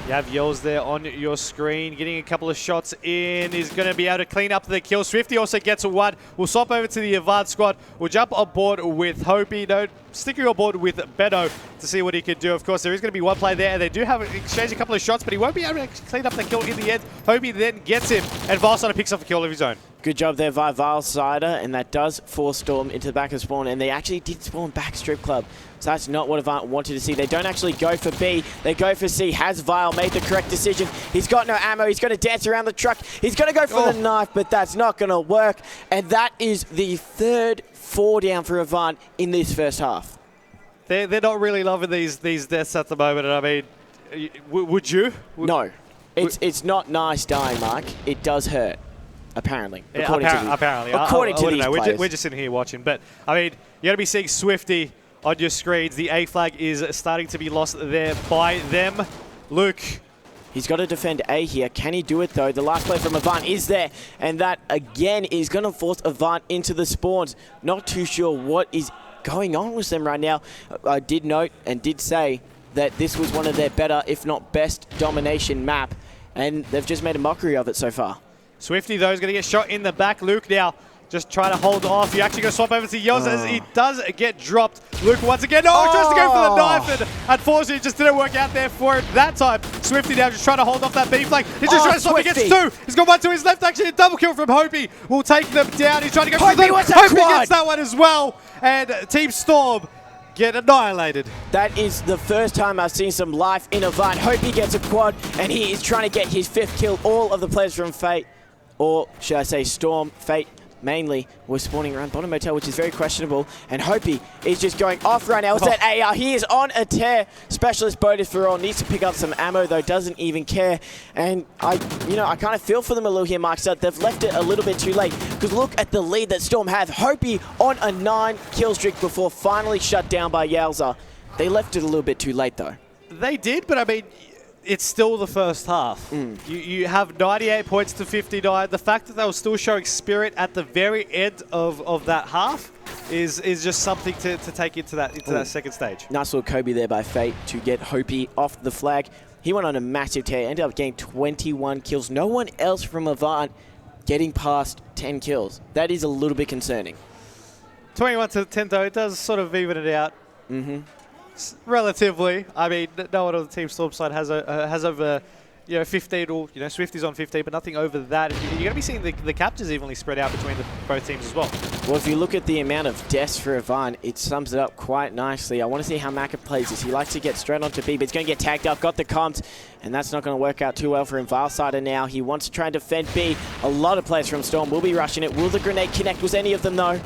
You have Yells there on your screen, getting a couple of shots in. Is going to be able to clean up the kill. Swifty also gets a 1. We'll swap over to the Avant squad. We'll jump on board with Hopi. No, sticking on board with Beto to see what he can do. Of course, there is going to be one play there. They do have exchanged a couple of shots, but he won't be able to clean up the kill in the end. Hopi then gets him, and Volsano picks up a kill of his own. Good job there by Vilesider, and that does force Storm into the back of spawn, and they actually did spawn back Strip Club. So that's not what Avant wanted to see. They don't actually go for B, they go for C. Has Vile made the correct decision? He's got no ammo, he's going to dance around the truck. He's going to go for the knife, but that's not going to work. And that is the third 4 down for Avant in this first half. They're not really loving these deaths at the moment, and I mean, would you? No. It's not nice dying, Mark. It does hurt. Apparently. According to these players. We're just sitting here watching. But, I mean, you're going to be seeing Swifty on your screens. The A flag is starting to be lost there by them. Luke. He's got to defend A here. Can he do it, though? The last play from Avant is there. And that, again, is going to force Avant into the spawns. Not too sure what is going on with them right now. I did note and did say that this was one of their better, if not best, domination map. And they've just made a mockery of it so far. Swifty, though, is going to get shot in the back. Luke now Just trying to hold off. You actually go swap over to Yoz as he does get dropped. Luke once again. Oh, he tries to go for the knife, and unfortunately it just didn't work out there for him that time. Swifty now just trying to hold off that B flank. He's just trying to swap. He gets two. He's got one to his left. Actually, a double kill from Hopi will take them down. He's trying to go for the Hopi gets that one as well. And Team Storm get annihilated. That is the first time I've seen some life in Avant. Hopi gets a quad, and he is trying to get his 5th kill. All of the players from Fate, or should I say Storm, Fate, mainly was spawning around bottom hotel, which is very questionable. And Hopi is just going off right now. It's that AR. He is on a tear. Specialist Boat for all. Needs to pick up some ammo, though. Doesn't even care. And I kind of feel for them a little here, Mark. So they've left it a little bit too late. Because look at the lead that Storm have. Hopi on a 9-kill streak before finally shut down by Yowza. They left it a little bit too late, though. They did, but I mean, it's still the first half. You have 98 points to 59. The fact that they were still showing spirit at the very end of that half is just something to take into that second stage. Nice little Kobe there by Fate to get Hopi off the flag. He went on a massive tear, ended up getting 21 kills. No one else from Avant getting past 10 kills. That is a little bit concerning. 21 to 10 though, it does sort of even it out. Relatively. I mean, no one on the Team Storm side has over 15 or Swifties on 15, but nothing over that. You're going to be seeing the captures evenly spread out between both teams as well. Well, if you look at the amount of deaths for Avant, it sums it up quite nicely. I want to see how Maka plays this. He likes to get straight onto B, but he's going to get tagged up, got the comms, and that's not going to work out too well for him. Vilesider now, he wants to try and defend B. A lot of players from Storm will be rushing it. Will the grenade connect? Was any of them though?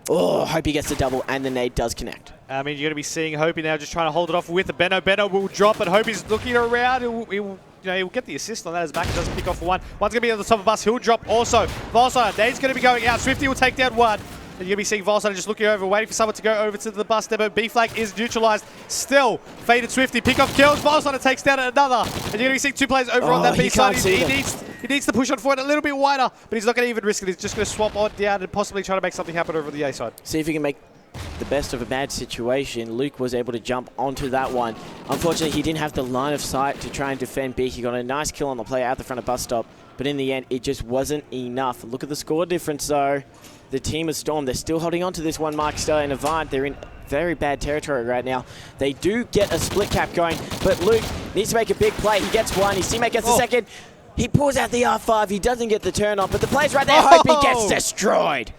Oh, Hopi gets the double, and the nade does connect. I mean, you're going to be seeing Hopi now just trying to hold it off with the Benno. Benno will drop, and Hopi's looking around. He'll get the assist on that as back. It doesn't pick off for one. One's going to be on the top of us. He'll drop also. Vilesider, nade's going to be going out. Swifty will take down one. And you're going to be seeing Vilesider just looking over, waiting for someone to go over to the bus depot. B flag is neutralized. Still, Faded Swifty pick off kills. Vilesider takes down another. And you're going to be seeing two players over on that B side. He needs to push on forward a little bit wider, but he's not going to even risk it. He's just going to swap on down and possibly try to make something happen over the A side. See if he can make the best of a bad situation. Luke was able to jump onto that one. Unfortunately, he didn't have the line of sight to try and defend B. He got a nice kill on the player out the front of bus stop, but in the end, it just wasn't enough. Look at the score difference, though. The team of Storm, they're still holding on to this one. Mark Stella and Avant, they're in very bad territory right now. They do get a split cap going, but Luke needs to make a big play. He gets one, his teammate gets the second. He pulls out the R5, he doesn't get the turn on, but the play's right there. Hope he gets destroyed.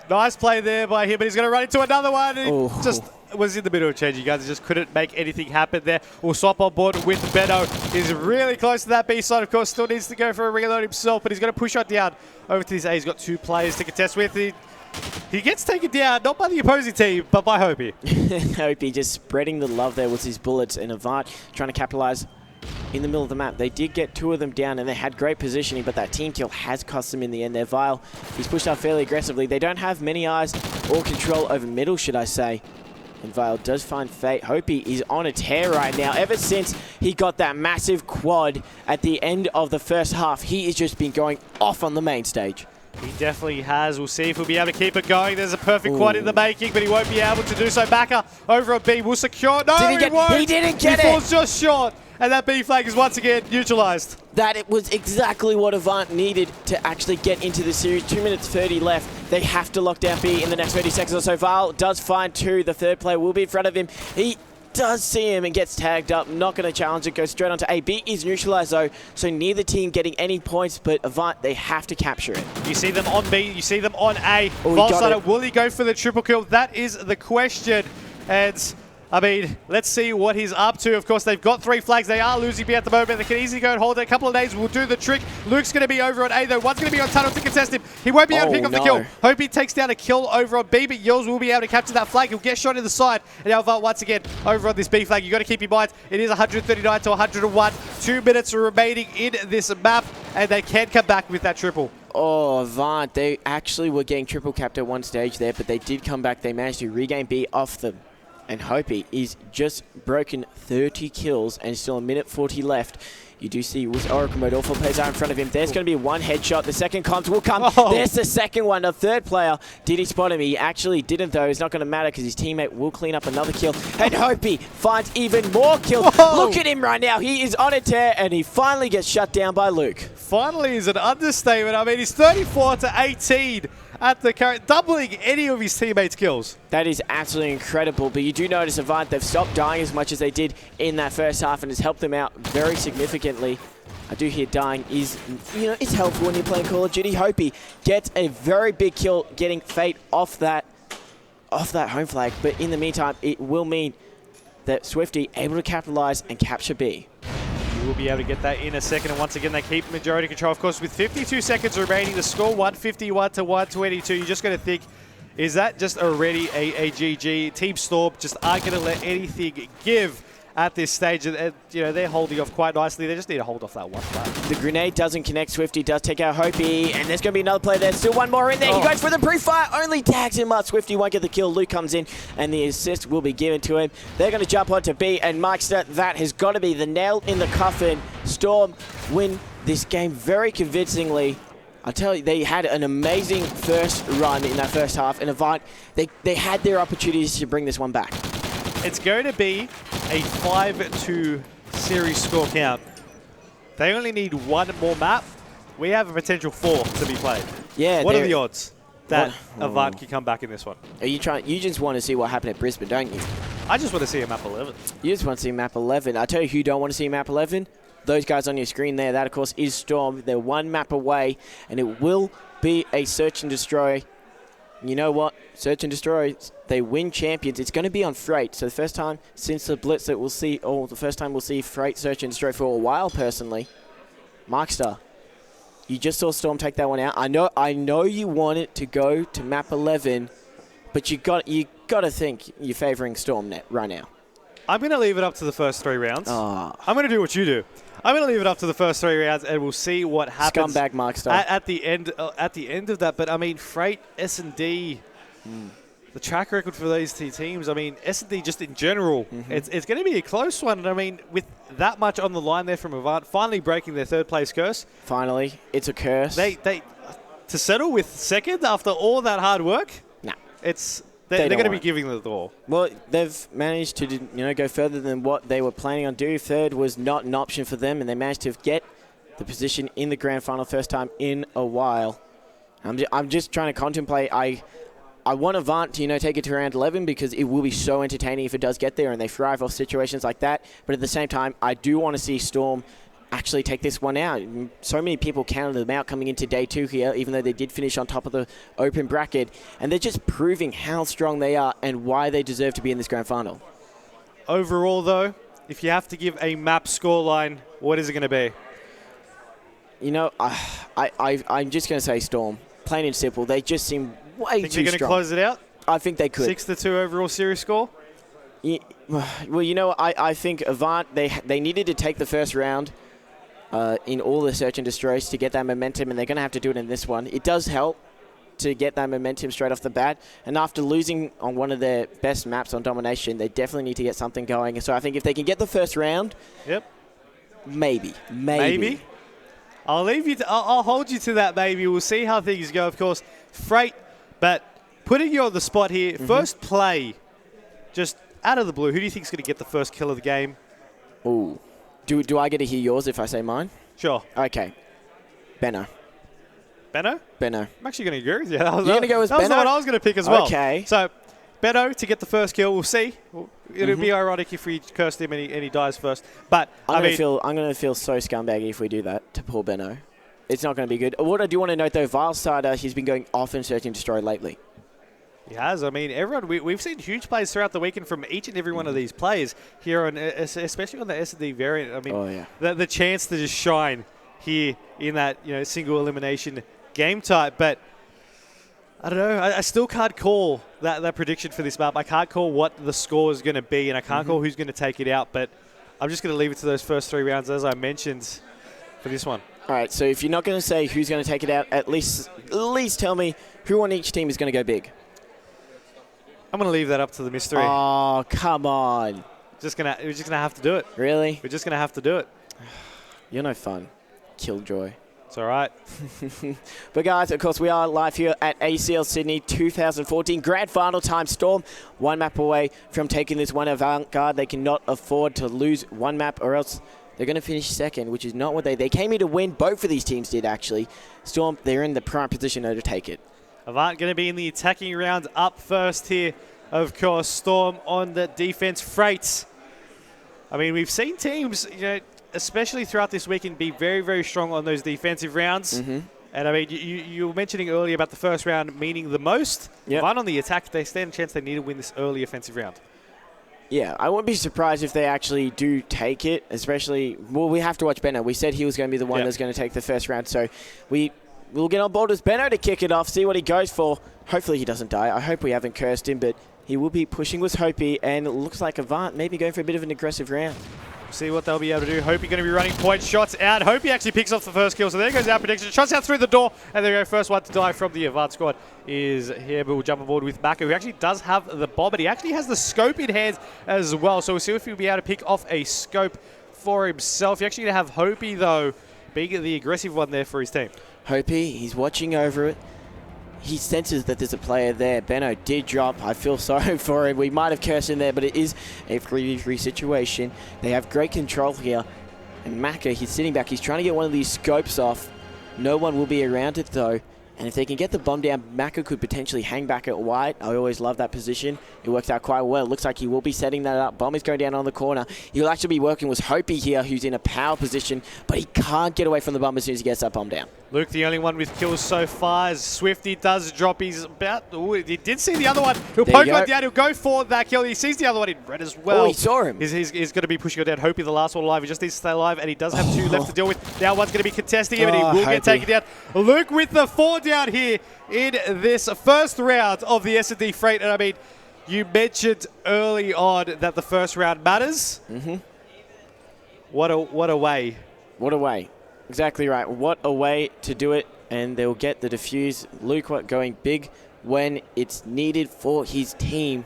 Nice play there by him, but he's going to run into another one. He just was in the middle of changing guns. He just couldn't make anything happen there. We'll swap on board with Benno. He's really close to that B side, of course. Still needs to go for a reload himself, but he's going to push on down over to this A. He's got two players to contest with. He gets taken down, not by the opposing team, but by Hopi. Hopi just spreading the love there with his bullets, and Avant trying to capitalize in the middle of the map. They did get two of them down, and they had great positioning, but that team kill has cost them in the end. They're Vile. He's pushed out fairly aggressively. They don't have many eyes or control over middle, should I say. And Vile does find Fate. Hopi is on a tear right now. Ever since he got that massive quad at the end of the first half, he has just been going off on the main stage. He definitely has. We'll see if we'll be able to keep it going. There's a perfect quad in the making, but he won't be able to do so. Maka over on B will secure. No, he won't. He didn't get it. He falls just short. And that B flag is once again neutralized. That it was exactly what Avant needed to actually get into the series. 2 minutes 30 left. They have to lock down B in the next 30 seconds or so. Vile does find two. The third player will be in front of him. He does see him and gets tagged up. Not going to challenge it. Goes straight onto A. B is neutralized though, so neither team getting any points, but Avant, they have to capture it. You see them on B. You see them on A. Vilesider, will he go for the triple kill? That is the question. And I mean, let's see what he's up to. Of course, they've got 3 flags. They are losing B at the moment. They can easily go and hold it. A couple of days will do the trick. Luke's going to be over on A, though. One's going to be on tunnel to contest him. He won't be able to pick up the kill. Hope he takes down a kill over on B, but Yills will be able to capture that flag. He'll get shot in the side. And now Avant once again over on this B flag. You've got to keep in mind, it is 139 to 101. 2 minutes remaining in this map, and they can come back with that triple. Oh, Avant, they actually were getting triple capped at one stage there, but they did come back. They managed to regain B off them. And Hopi is just broken 30 kills and still a minute 40 left. You do see with Oracle mode, all 4 players are in front of him. There's going to be one headshot. The second comms will come. There's the second one. The third player, did he spot him? He actually didn't, though. It's not going to matter because his teammate will clean up another kill. And Hopi finds even more kills. Look at him right now. He is on a tear, and he finally gets shut down by Luke. Finally is an understatement. I mean, he's 34 to 18 at the current, doubling any of his teammates' kills. That is absolutely incredible, but you do notice Avant, they've stopped dying as much as they did in that first half and has helped them out very significantly. I do hear dying is, it's helpful when you're playing Call of Duty. Hopi gets a very big kill, getting Fate off that home flag, but in the meantime, it will mean that Swifty able to capitalize and capture B. You will be able to get that in a second, and once again, they keep majority control. Of course, with 52 seconds remaining, the score 151 to 122. You're just going to think, is that just already a GG? Team Storm just aren't going to let anything give at this stage. They're holding off quite nicely. They just need to hold off that one flag. The grenade doesn't connect. Swifty does take out Hopi, and there's going to be another player there. Still one more in there. He goes for the pre-fire, only tags him up. Swifty won't get the kill. Luke comes in, and the assist will be given to him. They're going to jump onto B, and Mikester, that has got to be the nail in the coffin. Storm win this game very convincingly. I tell you, they had an amazing first run in that first half, and Avant, they had their opportunities to bring this one back. It's going to be a 5-2 series score count. They only need one more map. We have a potential 4 to be played. Yeah. What are the odds that Avant can come back in this one? Are you trying? You just want to see what happened at Brisbane, don't you? I just want to see a map 11. You just want to see map 11. I tell you who you don't want to see map 11. Those guys on your screen there. That, of course, is Storm. They're one map away, and it will be a search and destroy. You know what? Search and destroy. They win champions. It's going to be on Freight. So the first time since the Blitz that we'll see, or the first time we'll see Freight search and destroy for a while, personally. Markstar, you just saw Storm take that one out. I know you want it to go to map 11, but you got to think you're favoring Storm net right now. I'm going to leave it up to the first 3 rounds. Oh. I'm going to do what you do. I'm going to leave it up to the first 3 rounds, and we'll see what happens. Scumbag Markstar. At the end of that. But I mean, Freight, S&D, the track record for these two teams. I mean, S&D just in general, it's going to be a close one. And I mean, with that much on the line there from Avant, finally breaking their 3rd place curse. Finally, it's a curse. They to settle with 2nd after all that hard work. Nah, They're going to be giving the door. Well, they've managed to go further than what they were planning on doing. 3rd was not an option for them, and they managed to get the position in the grand final first time in a while. I'm just trying to contemplate. I want Avant to take it to round 11 because it will be so entertaining if it does get there, and they thrive off situations like that. But at the same time, I do want to see Storm actually take this one out. So many people counted them out coming into day 2 here, even though they did finish on top of the open bracket. And they're just proving how strong they are and why they deserve to be in this grand final. Overall, though, if you have to give a map scoreline, what is it going to be? I'm just going to say Storm. Plain and simple. They just seem way too strong. Think they're going to close it out? I think they could. 6-2 overall series score? Yeah, well, I think Avant, they needed to take the first round in all the search and destroys to get that momentum, and they're going to have to do it in this one. It does help to get that momentum straight off the bat, and after losing on one of their best maps on Domination, they definitely need to get something going. So I think if they can get the first round, maybe. I'll leave you. I'll hold you to that. Maybe we'll see how things go. Of course, Freight, but putting you on the spot here. First play, just out of the blue. Who do you think is going to get the first kill of the game? Ooh. Do I get to hear yours if I say mine? Sure. Okay. Benno. Benno? Benno. I'm actually going to agree with you. You're going to go with Benno? That was the one I was going to pick as well. Okay. So, Benno to get the first kill. We'll see. It'll be ironic if we cursed him and he dies first. But I'm going to feel so scumbaggy if we do that to poor Benno. It's not going to be good. What I do want to note, though, Vilestarter, he's been going off and search and destroy lately. He has. I mean, everyone. We've seen huge plays throughout the weekend from each and every one of these players here, on, especially on the S&D variant. I mean, the chance to just shine here in that single elimination game type. But I don't know. I still can't call that prediction for this map. I can't call what the score is going to be, and I can't call who's going to take it out. But I'm just going to leave it to those first 3 rounds, as I mentioned, for this one. All right. So if you're not going to say who's going to take it out, at least tell me who on each team is going to go big. I'm going to leave that up to the mystery. Oh, come on. We're just gonna have to do it. Really? We're just going to have to do it. You're no fun. Killjoy. It's all right. But, guys, of course, we are live here at ACL Sydney 2014. Grand final time. Storm, 1 map away from taking this one. Avant Garde, they cannot afford to lose 1 map or else they're going to finish 2nd, which is not what they came here to win. Both of these teams did, actually. Storm, they're in the prime position to take it. Avant going to be in the attacking round up first here. Of course, Storm on the defense. Freight. I mean, we've seen teams, especially throughout this weekend, be very, very strong on those defensive rounds. And I mean, you were mentioning earlier about the first round meaning the most. Avant on the attack, they stand a chance they need to win this early offensive round. Yeah, I wouldn't be surprised if they actually do take it, especially, well, we have to watch Benno. We said he was going to be the one that's going to take the first round, so we'll get on board with Benno to kick it off, see what he goes for. Hopefully he doesn't die. I hope we haven't cursed him, but he will be pushing with Hopi, and it looks like Avant maybe going for a bit of an aggressive round. See what they'll be able to do. Hopi going to be running point shots out. Hopi actually picks off the first kill, so there goes our prediction. Shots out through the door, and there we go. First one to die from the Avant squad is here, but we'll jump aboard with Maka, who actually does have the bomb, but he actually has the scope in hand as well, so we'll see if he'll be able to pick off a scope for himself. You're actually going to have Hopi, though, being the aggressive one there for his team. Hopi, he's watching over it. He senses that there's a player there. Benno did drop. I feel sorry for him. We might have cursed him there, but it is a 3v3 situation. They have great control here. And Maka, he's sitting back. He's trying to get one of these scopes off. No one will be around it, though. And if they can get the bomb down, Maka could potentially hang back at white. I always love that position. It works out quite well. It looks like he will be setting that up. Bomb is going down on the corner. He'll actually be working with Hopi here, who's in a power position, but he can't get away from the bomb as soon as he gets that bomb down. Luke, the only one with kills so far, as Swifty does drop. He's about... Ooh, he did see the other one. He'll poke one down. He'll go for that kill. He sees the other one in red as well. Oh, he saw him. He's going to be pushing it down. Hopi, the last one alive. He just needs to stay alive, and he does have two left to deal with. Now one's going to be contesting him, and he will get taken down. Luke with the 4 down here in this first round of the S&D Freight. And I mean, you mentioned early on that the first round matters. What a way. What a way. Exactly right. What a way to do it. And they'll get the defuse. Luke going big when it's needed for his team.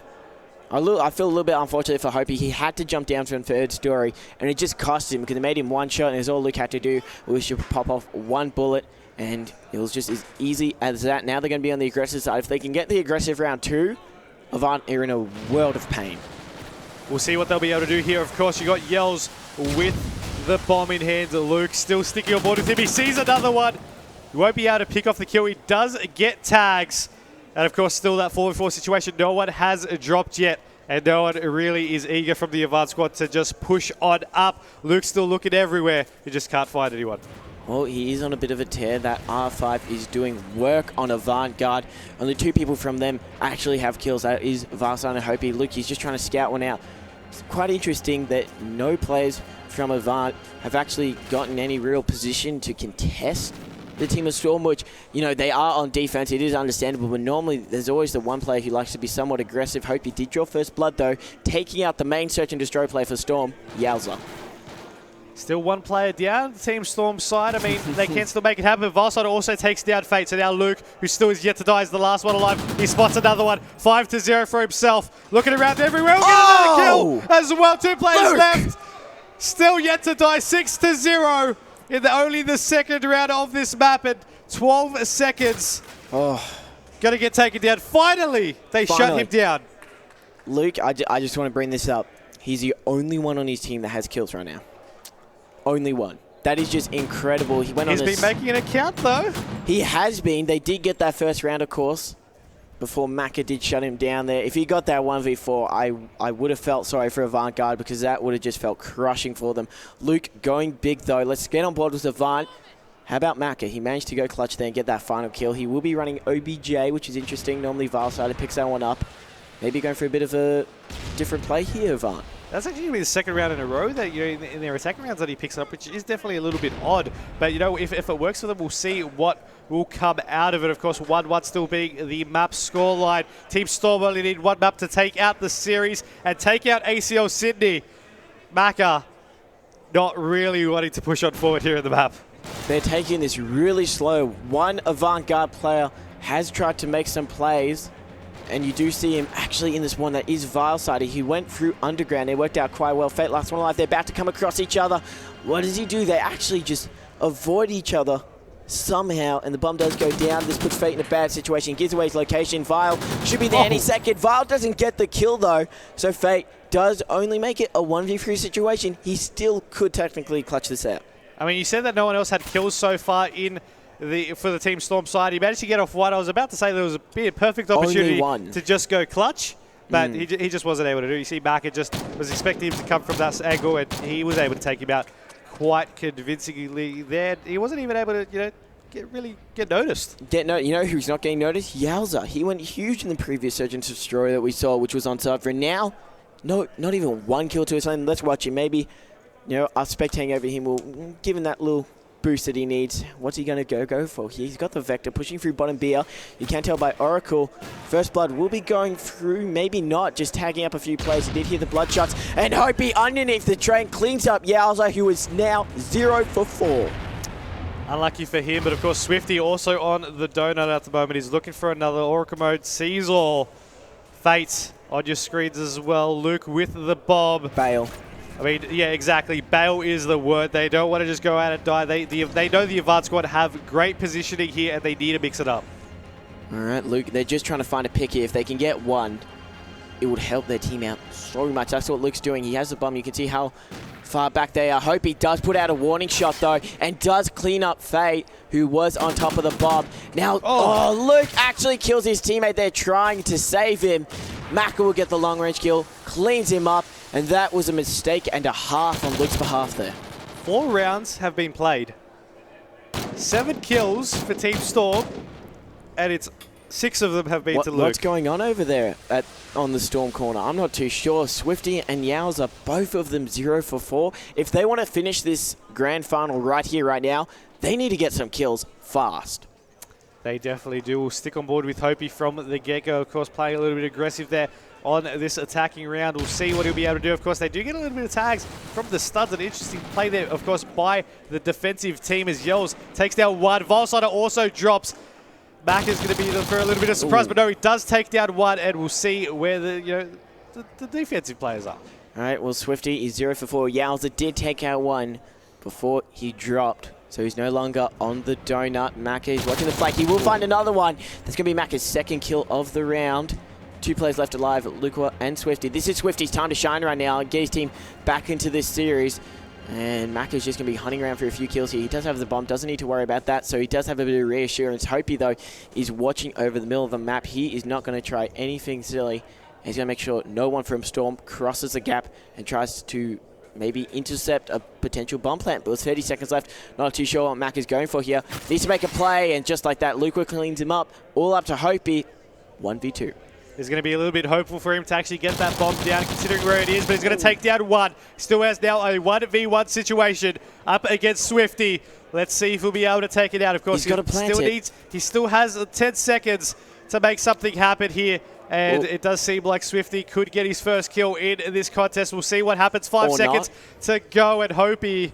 I feel a little bit unfortunate for Hopi. He had to jump down from third story, and it just cost him because it made him one shot, and it's all Luke had to do was just pop off one bullet, and it was just as easy as that. Now they're going to be on the aggressive side. If they can get the aggressive round 2, Avant are in a world of pain. We'll see what they'll be able to do here. Of course, you got Yells with the bomb in hand. Luke still sticking on board with him. He sees another one. He won't be able to pick off the kill. He does get tags. And of course, still that 4v4 situation. No one has dropped yet. And no one really is eager from the Avant squad to just push on up. Luke's still looking everywhere. He just can't find anyone. Well, he is on a bit of a tear. That R5 is doing work on Avant Garde. Only 2 people from them actually have kills. That is Varsan and Hopi. Luke, he's just trying to scout one out. It's quite interesting that no players from Avant have actually gotten any real position to contest the team of Storm, which, they are on defense. It is understandable, but normally there's always the one player who likes to be somewhat aggressive. Hopi did draw first blood, though, taking out the main search and destroy play for Storm, Yowza. Still one player down, Team Storm side. I mean, they can still make it happen. Varside also takes down Fate. So now Luke, who still is yet to die, is the last one alive. He spots another one. 5-0 for himself. Looking around everywhere. We'll get another kill as well. 2 players left. Still yet to die. 6-0 in only the second round of this map at 12 seconds. Going to get taken down. Finally, they shut him down. Luke, I just want to bring this up. He's the only one on his team that has kills right now. Only one. That is just incredible. He's been making an account, though. He has been. They did get that first round, of course, before Maka did shut him down there. If he got that 1v4, I would have felt sorry for Avant Garde because that would have just felt crushing for them. Luke going big, though. Let's get on board with Avant. How about Maka? He managed to go clutch there and get that final kill. He will be running OBJ, which is interesting. Normally, Valsider picks that one up. Maybe going for a bit of a different play here, Avant. That's actually going to be the second round in a row that, in their attacking rounds that he picks up, which is definitely a little bit odd. But, if it works for them, we'll see what will come out of it. Of course, 1-1 still being the map scoreline. Team Storm only need 1 map to take out the series and take out ACL Sydney. Maka not really wanting to push on forward here in the map. They're taking this really slow. One Avant Garde player has tried to make some plays. And you do see him actually in this one that is Vilesider. He went through underground. It worked out quite well. Fate last one alive. They're about to come across each other. What does he do? They actually just avoid each other somehow. And the bomb does go down. This puts Fate in a bad situation. Gives away his location. Vile should be there any second. Vile doesn't get the kill though. So Fate does only make it a 1v3 situation. He still could technically clutch this out. I mean, you said that no one else had kills so far in for the Team Storm side. He managed to get off one. I was about to say there was a perfect opportunity to just go clutch, but he just wasn't able to do it. You see, Maka just was expecting him to come from that angle, and he was able to take him out quite convincingly there. He wasn't even able to, really get noticed. You know who's not getting noticed? Yowza. He went huge in the previous Surge and Destroyer that we saw, which was on Cypher. Now, no, not even one kill to his own. Let's watch him. Maybe, us spectating over him will give him that little boost that he needs. What's he going to go for? He's got the Vector pushing through bottom beer. You can tell by Oracle, First Blood will be going through, maybe not, just tagging up a few plays. He did hear the blood shots, and Hopi underneath the train cleans up Yowza, who is now 0 for 4. Unlucky for him, but of course Swifty also on the donut at the moment. He's looking for another Oracle mode. Sees all. Fate on your screens as well. Luke with the bomb. Bail. I mean, yeah, exactly. Bail is the word. They don't want to just go out and die. They know the Avant squad have great positioning here, and they need to mix it up. All right, Luke, they're just trying to find a pick here. If they can get one, it would help their team out so much. That's what Luke's doing. He has the bomb. You can see how far back they are. Hope he does put out a warning shot, though, and does clean up Fate, who was on top of the bomb. Now, Luke actually kills his teammate there trying to save him. Maka will get the long-range kill, cleans him up, and that was a mistake and a half on Luke's behalf there. 4 rounds have been played. 7 kills for Team Storm, and it's 6 of them have been to Luke. What's going on over there on the Storm corner? I'm not too sure. Swifty and Yowza, both of them 0 for 4. If they want to finish this grand final right here, right now, they need to get some kills fast. They definitely do. We'll stick on board with Hopi from the get-go. Of course, playing a little bit aggressive there on this attacking round. We'll see what he'll be able to do. Of course, they do get a little bit of tags from the studs. An interesting play there, of course, by the defensive team as Yells takes down one. Volsider also drops. Mac is going to be there for a little bit of surprise, but no, he does take down one, and we'll see where the defensive players are. All right, well, Swifty is 0 for 4. Yowza did take out one before he dropped, so he's no longer on the donut. Maka is watching the flank. He will find another one. That's going to be Maka's second kill of the round. 2 players left alive, Luqua and Swifty. This is Swifty's time to shine right now and get his team back into this series. And Maka's just going to be hunting around for a few kills here. He does have the bomb, doesn't need to worry about that, so he does have a bit of reassurance. Hopi, though, is watching over the middle of the map. He is not going to try anything silly. He's going to make sure no one from Storm crosses the gap and tries to maybe intercept a potential bomb plant. But with 30 seconds left, not too sure what Mac is going for here. Needs to make a play, and just like that, Luqua cleans him up. All up to Hopi, 1v2. It's going to be a little bit hopeful for him to actually get that bomb down, considering where it is, but he's going to take down one. Still has now a 1v1 situation up against Swifty. Let's see if he'll be able to take it out. Of course, he still has 10 seconds to make something happen here, and it does seem like Swifty could get his first kill in this contest. We'll see what happens. 5 seconds to go, and Hopi,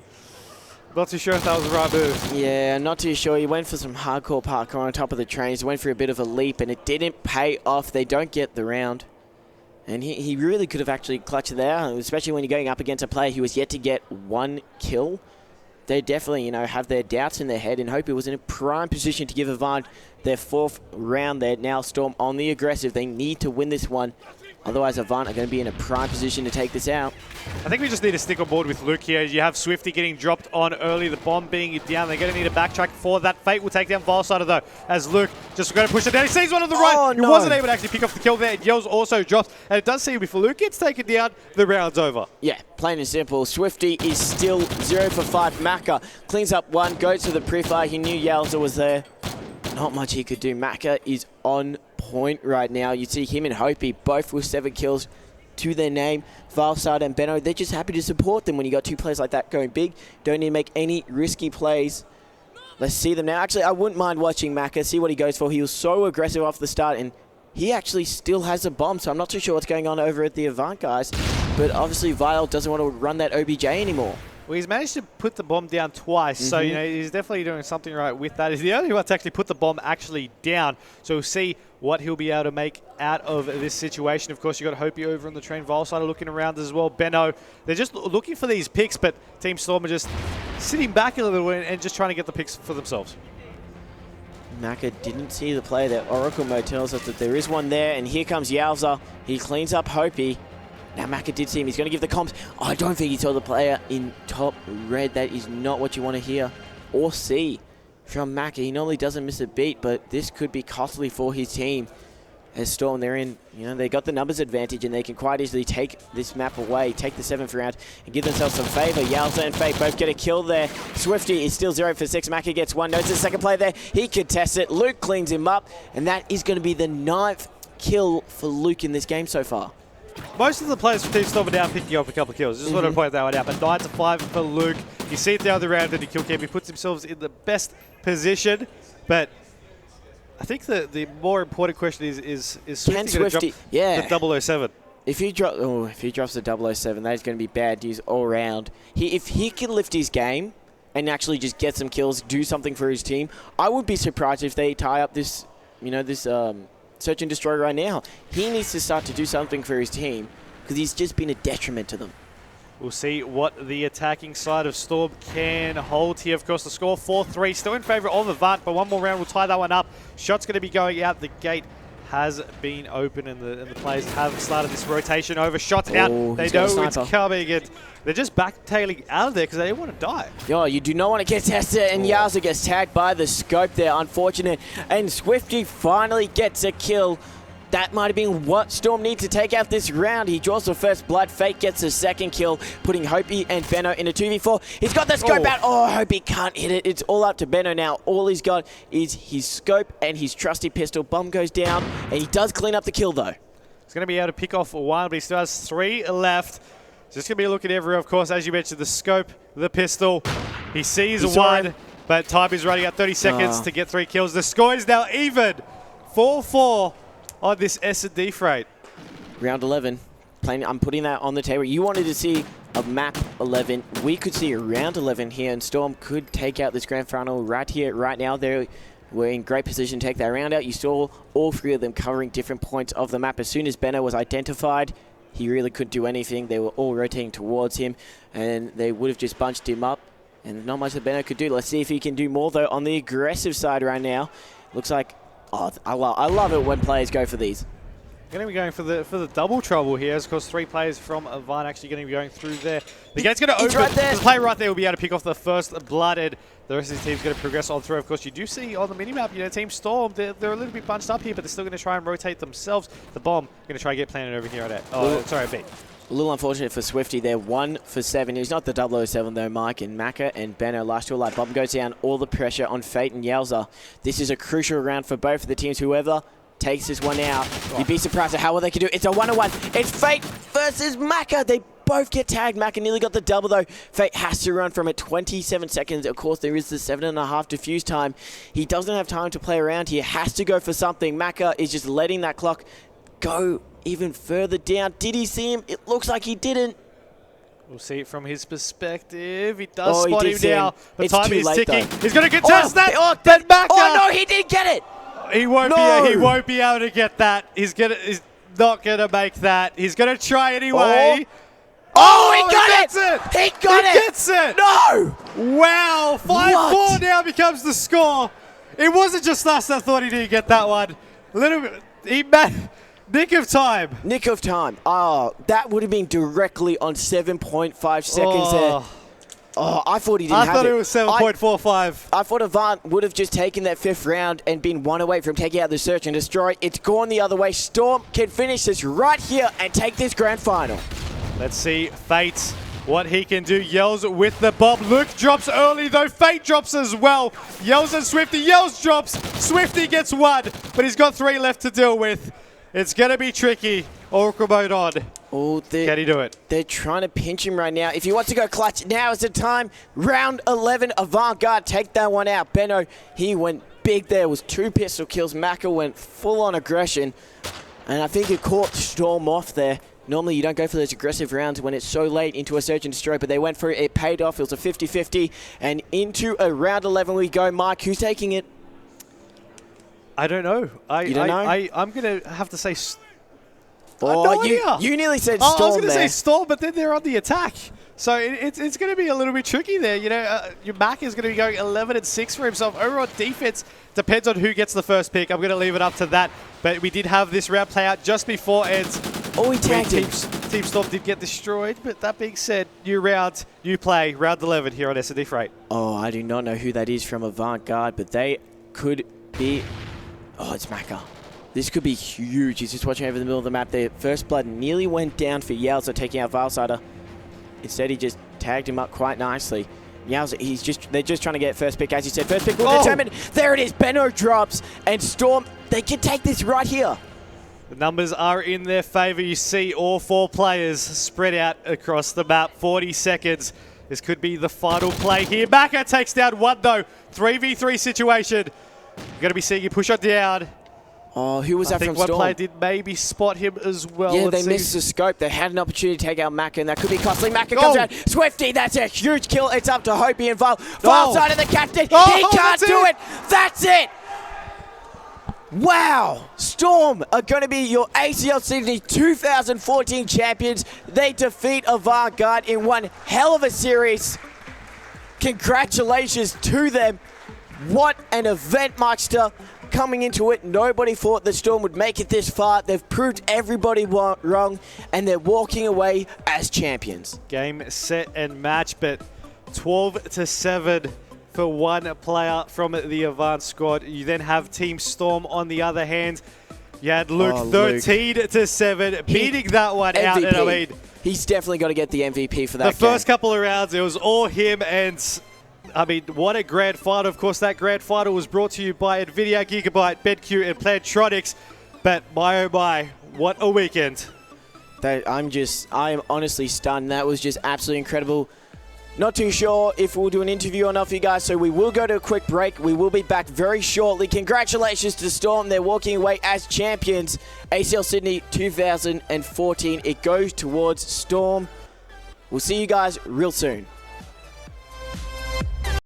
not too sure if that was the right move. Yeah, not too sure. He went for some hardcore parkour on top of the trains. He went for a bit of a leap, and it didn't pay off. They don't get the round. And he really could have actually clutched there, especially when you're going up against a player who was yet to get 1 kill. They definitely, have their doubts in their head, and Hopi was in a prime position to give Avant their 4th round there. Now Storm on the aggressive. They need to win this one. Otherwise, Avant are going to be in a prime position to take this out. I think we just need to stick on board with Luke here. You have Swifty getting dropped on early, the bomb being down. They're going to need a backtrack for that. Fate will take down Volsider, though, as Luke just going to push it down. He sees one on the right. He wasn't able to actually pick off the kill there. Yells also drops, and it does seem if Luke gets taken down, the round's over. Yeah, plain and simple. Swifty is still 0 for 5. Maka cleans up one, goes to the pre-fire. He knew Yelza was there. Not much he could do. Maka is on point right now. You see him and Hopi both with 7 kills to their name. Valsad and Benno, they're just happy to support them when you got 2 players like that going big. Don't need to make any risky plays. Let's see them now. Actually, I wouldn't mind watching Maka, see what he goes for. He was so aggressive off the start, and he actually still has a bomb, so I'm not too sure what's going on over at the Avant guys. But obviously, Vile doesn't want to run that OBJ anymore. Well, he's managed to put the bomb down twice, so he's definitely doing something right with that. He's the only one to actually put the bomb actually down, so we'll see what he'll be able to make out of this situation. Of course, you've got Hopi over on the train. Volsider looking around as well. Benno, they're just looking for these picks, but Team Storm are just sitting back a little and just trying to get the picks for themselves. Maka didn't see the play there. Oracle mode tells us that there is one there, and here comes Yowza. He cleans up Hopi. Now Maka did see him. He's going to give the comps. I don't think he saw the player in top red. That is not what you want to hear or see. from Macca. He normally doesn't miss a beat, but this could be costly for his team. As Storm, they're in, they got the numbers advantage and they can quite easily take this map away, take the 7th round and give themselves some favor. Yalza and Fate both get a kill there. Swifty is still 0 for 6. Macca gets 1. Knows the second play there. He contests it. Luke cleans him up, and that is going to be the 9th kill for Luke in this game so far. Most of the players for Team Storm are now picking up a couple of kills. Just want to point that one out. But 9 to 5 for Luke. You see it the other round in the kill cam. He puts himself in the best position, but I think the more important question is Swifty going to drop the 007? If he drops the 007, that is going to be bad news all around. If he can lift his game and actually just get some kills, do something for his team, I would be surprised if they tie up this, search and destroy right now. He needs to start to do something for his team because he's just been a detriment to them. We'll see what the attacking side of Storm can hold here. Of course, the score 4-3, still in favour of Avant, but one more round will tie that one up. Shot's going to be going out. The gate has been open, and the players have started this rotation over. Shot's out. They know it's coming, and they're just backtailing out of there because they don't want to die. Yo, you do not want to get tested, and Yalza gets tagged by the scope there. Unfortunate. And Swifty finally gets a kill. That might have been what Storm needs to take out this round. He draws the first blood. Fate gets the second kill, putting Hopi and Benno in a 2v4. He's got the scope out. Oh, Hopi can't hit it. It's all up to Benno now. All he's got is his scope and his trusty pistol. Bomb goes down, and he does clean up the kill, though. He's going to be able to pick off one, but he still has 3 left. Just going to be looking everywhere, of course, as you mentioned, the scope, the pistol. He sees one, but time is running out. 30 seconds to get 3 kills. The score is now even. 4-4. On this S&D freight. Round 11. I'm putting that on the table. You wanted to see a map 11. We could see a round 11 here, and Storm could take out this grand final right here, right now. They were in great position to take that round out. You saw all 3 of them covering different points of the map. As soon as Benno was identified, he really couldn't do anything. They were all rotating towards him, and they would have just bunched him up, and not much that Benno could do. Let's see if he can do more, though, on the aggressive side right now. Looks like I love it when players go for these. Going to be going for the double trouble here. Of course, 3 players from Avant actually going to be going through there. The gate's going to open. Right there. The player right there will be able to pick off the first blood, and the rest of the team's going to progress on through. Of course, you do see on the minimap, Team Storm, they're a little bit bunched up here, but they're still going to try and rotate themselves. The bomb going to try and get planted over here at A. Oh, sorry, B. A little unfortunate for Swifty there, 1 for 7. He's not the 007 though, Mike. And Macca and Benno last to a light. Bomb goes down, all the pressure on Fate and Yalza. This is a crucial round for both of the teams. Whoever takes this one out, you'd be surprised at how well they can do. It's a 1-on-1. It's Fate versus Macca. They both get tagged. Macca nearly got the double though. Fate has to run from it. 27 seconds. Of course, there is the 7.5 diffuse time. He doesn't have time to play around here. Has to go for something. Macca is just letting that clock go even further down. Did he see him? It looks like he didn't. We'll see it from his perspective. He does spot him now. The it's time is ticking. Though. He's going to contest that. But Macca. Oh no, he didn't get it. He won't be able to get that. He's not going to make that. He's going to try anyway. Oh, he got it! He got it! He gets it! No! Wow, 5-4 now becomes the score. It wasn't just us that thought he didn't get that one. A little bit. Nick of time. Nick of time. Oh, that would have been directly on 7.5 seconds there. Oh, I thought he didn't have it. I thought it was 7.45. I thought Avant would have just taken that 5th round and been 1 away from taking out the search and destroy. It's gone the other way. Storm can finish this right here and take this grand final. Let's see Fate, what he can do. Yells with the bomb. Luke drops early though. Fate drops as well. Yells and Swifty. Yells drops. Swifty gets 1, but he's got 3 left to deal with. It's going to be tricky. Oracle mode on. Oh, can he do it? They're trying to pinch him right now. If he wants to go clutch, now is the time. Round 11, Avant Garde, take that one out. Benno, he went big there. It was 2 pistol kills. Macca went full on aggression. And I think it caught Storm off there. Normally, you don't go for those aggressive rounds when it's so late into a search and destroy, but they went for it. It paid off. It was a 50-50. And into a round 11 we go. Mike, who's taking it? I don't know. You don't know? I'm going to have to say... Oh, you nearly said Storm I was going to there. say Storm, but then they're on the attack. So it's going to be a little bit tricky there. Your Mac is going to be going 11-6 for himself. Overall defense depends on who gets the first pick. I'm going to leave it up to that. But we did have this round play out just before ends. Oh, he tagged him. Team Storm did get destroyed, but that being said, new round, new play, round 11 here on S&D Freight. Oh, I do not know who that is from Avant Garde, but they could be... Oh, it's Macca. This could be huge. He's just watching over the middle of the map there. First blood nearly went down for Yowza taking out Valsider. Instead, he just tagged him up quite nicely. Yowza, they're just trying to get first pick, as you said. First pick will determine. There it is. Benno drops, and Storm, they can take this right here. The numbers are in their favor. You see all 4 players spread out across the map. 40 seconds. This could be the final play here. Macca takes down 1 though. 3v3 situation. You're going to be seeing him push on down. Oh, who was that from Storm? I think one player did maybe spot him as well. Yeah, they missed the scope. They had an opportunity to take out Macca, and that could be costly. Macca comes out. Swifty, that's a huge kill. It's up to Hopey and Val. Val side of the captain. He can't do it. That's it. Wow. Storm are going to be your ACL Sydney 2014 champions. They defeat Avant Garde in one hell of a series. Congratulations to them. What an event, Maxter. Coming into it, nobody thought the Storm would make it this far. They've proved everybody wrong, and they're walking away as champions. Game, set, and match, but 12-7 for one player from the Avant squad. You then have Team Storm on the other hand. You had Luke 13-7, beating that one MVP. out. And I mean, he's definitely got to get the MVP for that The first couple of rounds, it was all him, and I mean, what a grand final. Of course, that grand final was brought to you by NVIDIA, Gigabyte, BenQ, and Plantronics. But my oh my, what a weekend. I am honestly stunned. That was just absolutely incredible. Not too sure if we'll do an interview or not for you guys, so we will go to a quick break. We will be back very shortly. Congratulations to Storm. They're walking away as champions. ACL Sydney 2014. It goes towards Storm. We'll see you guys real soon.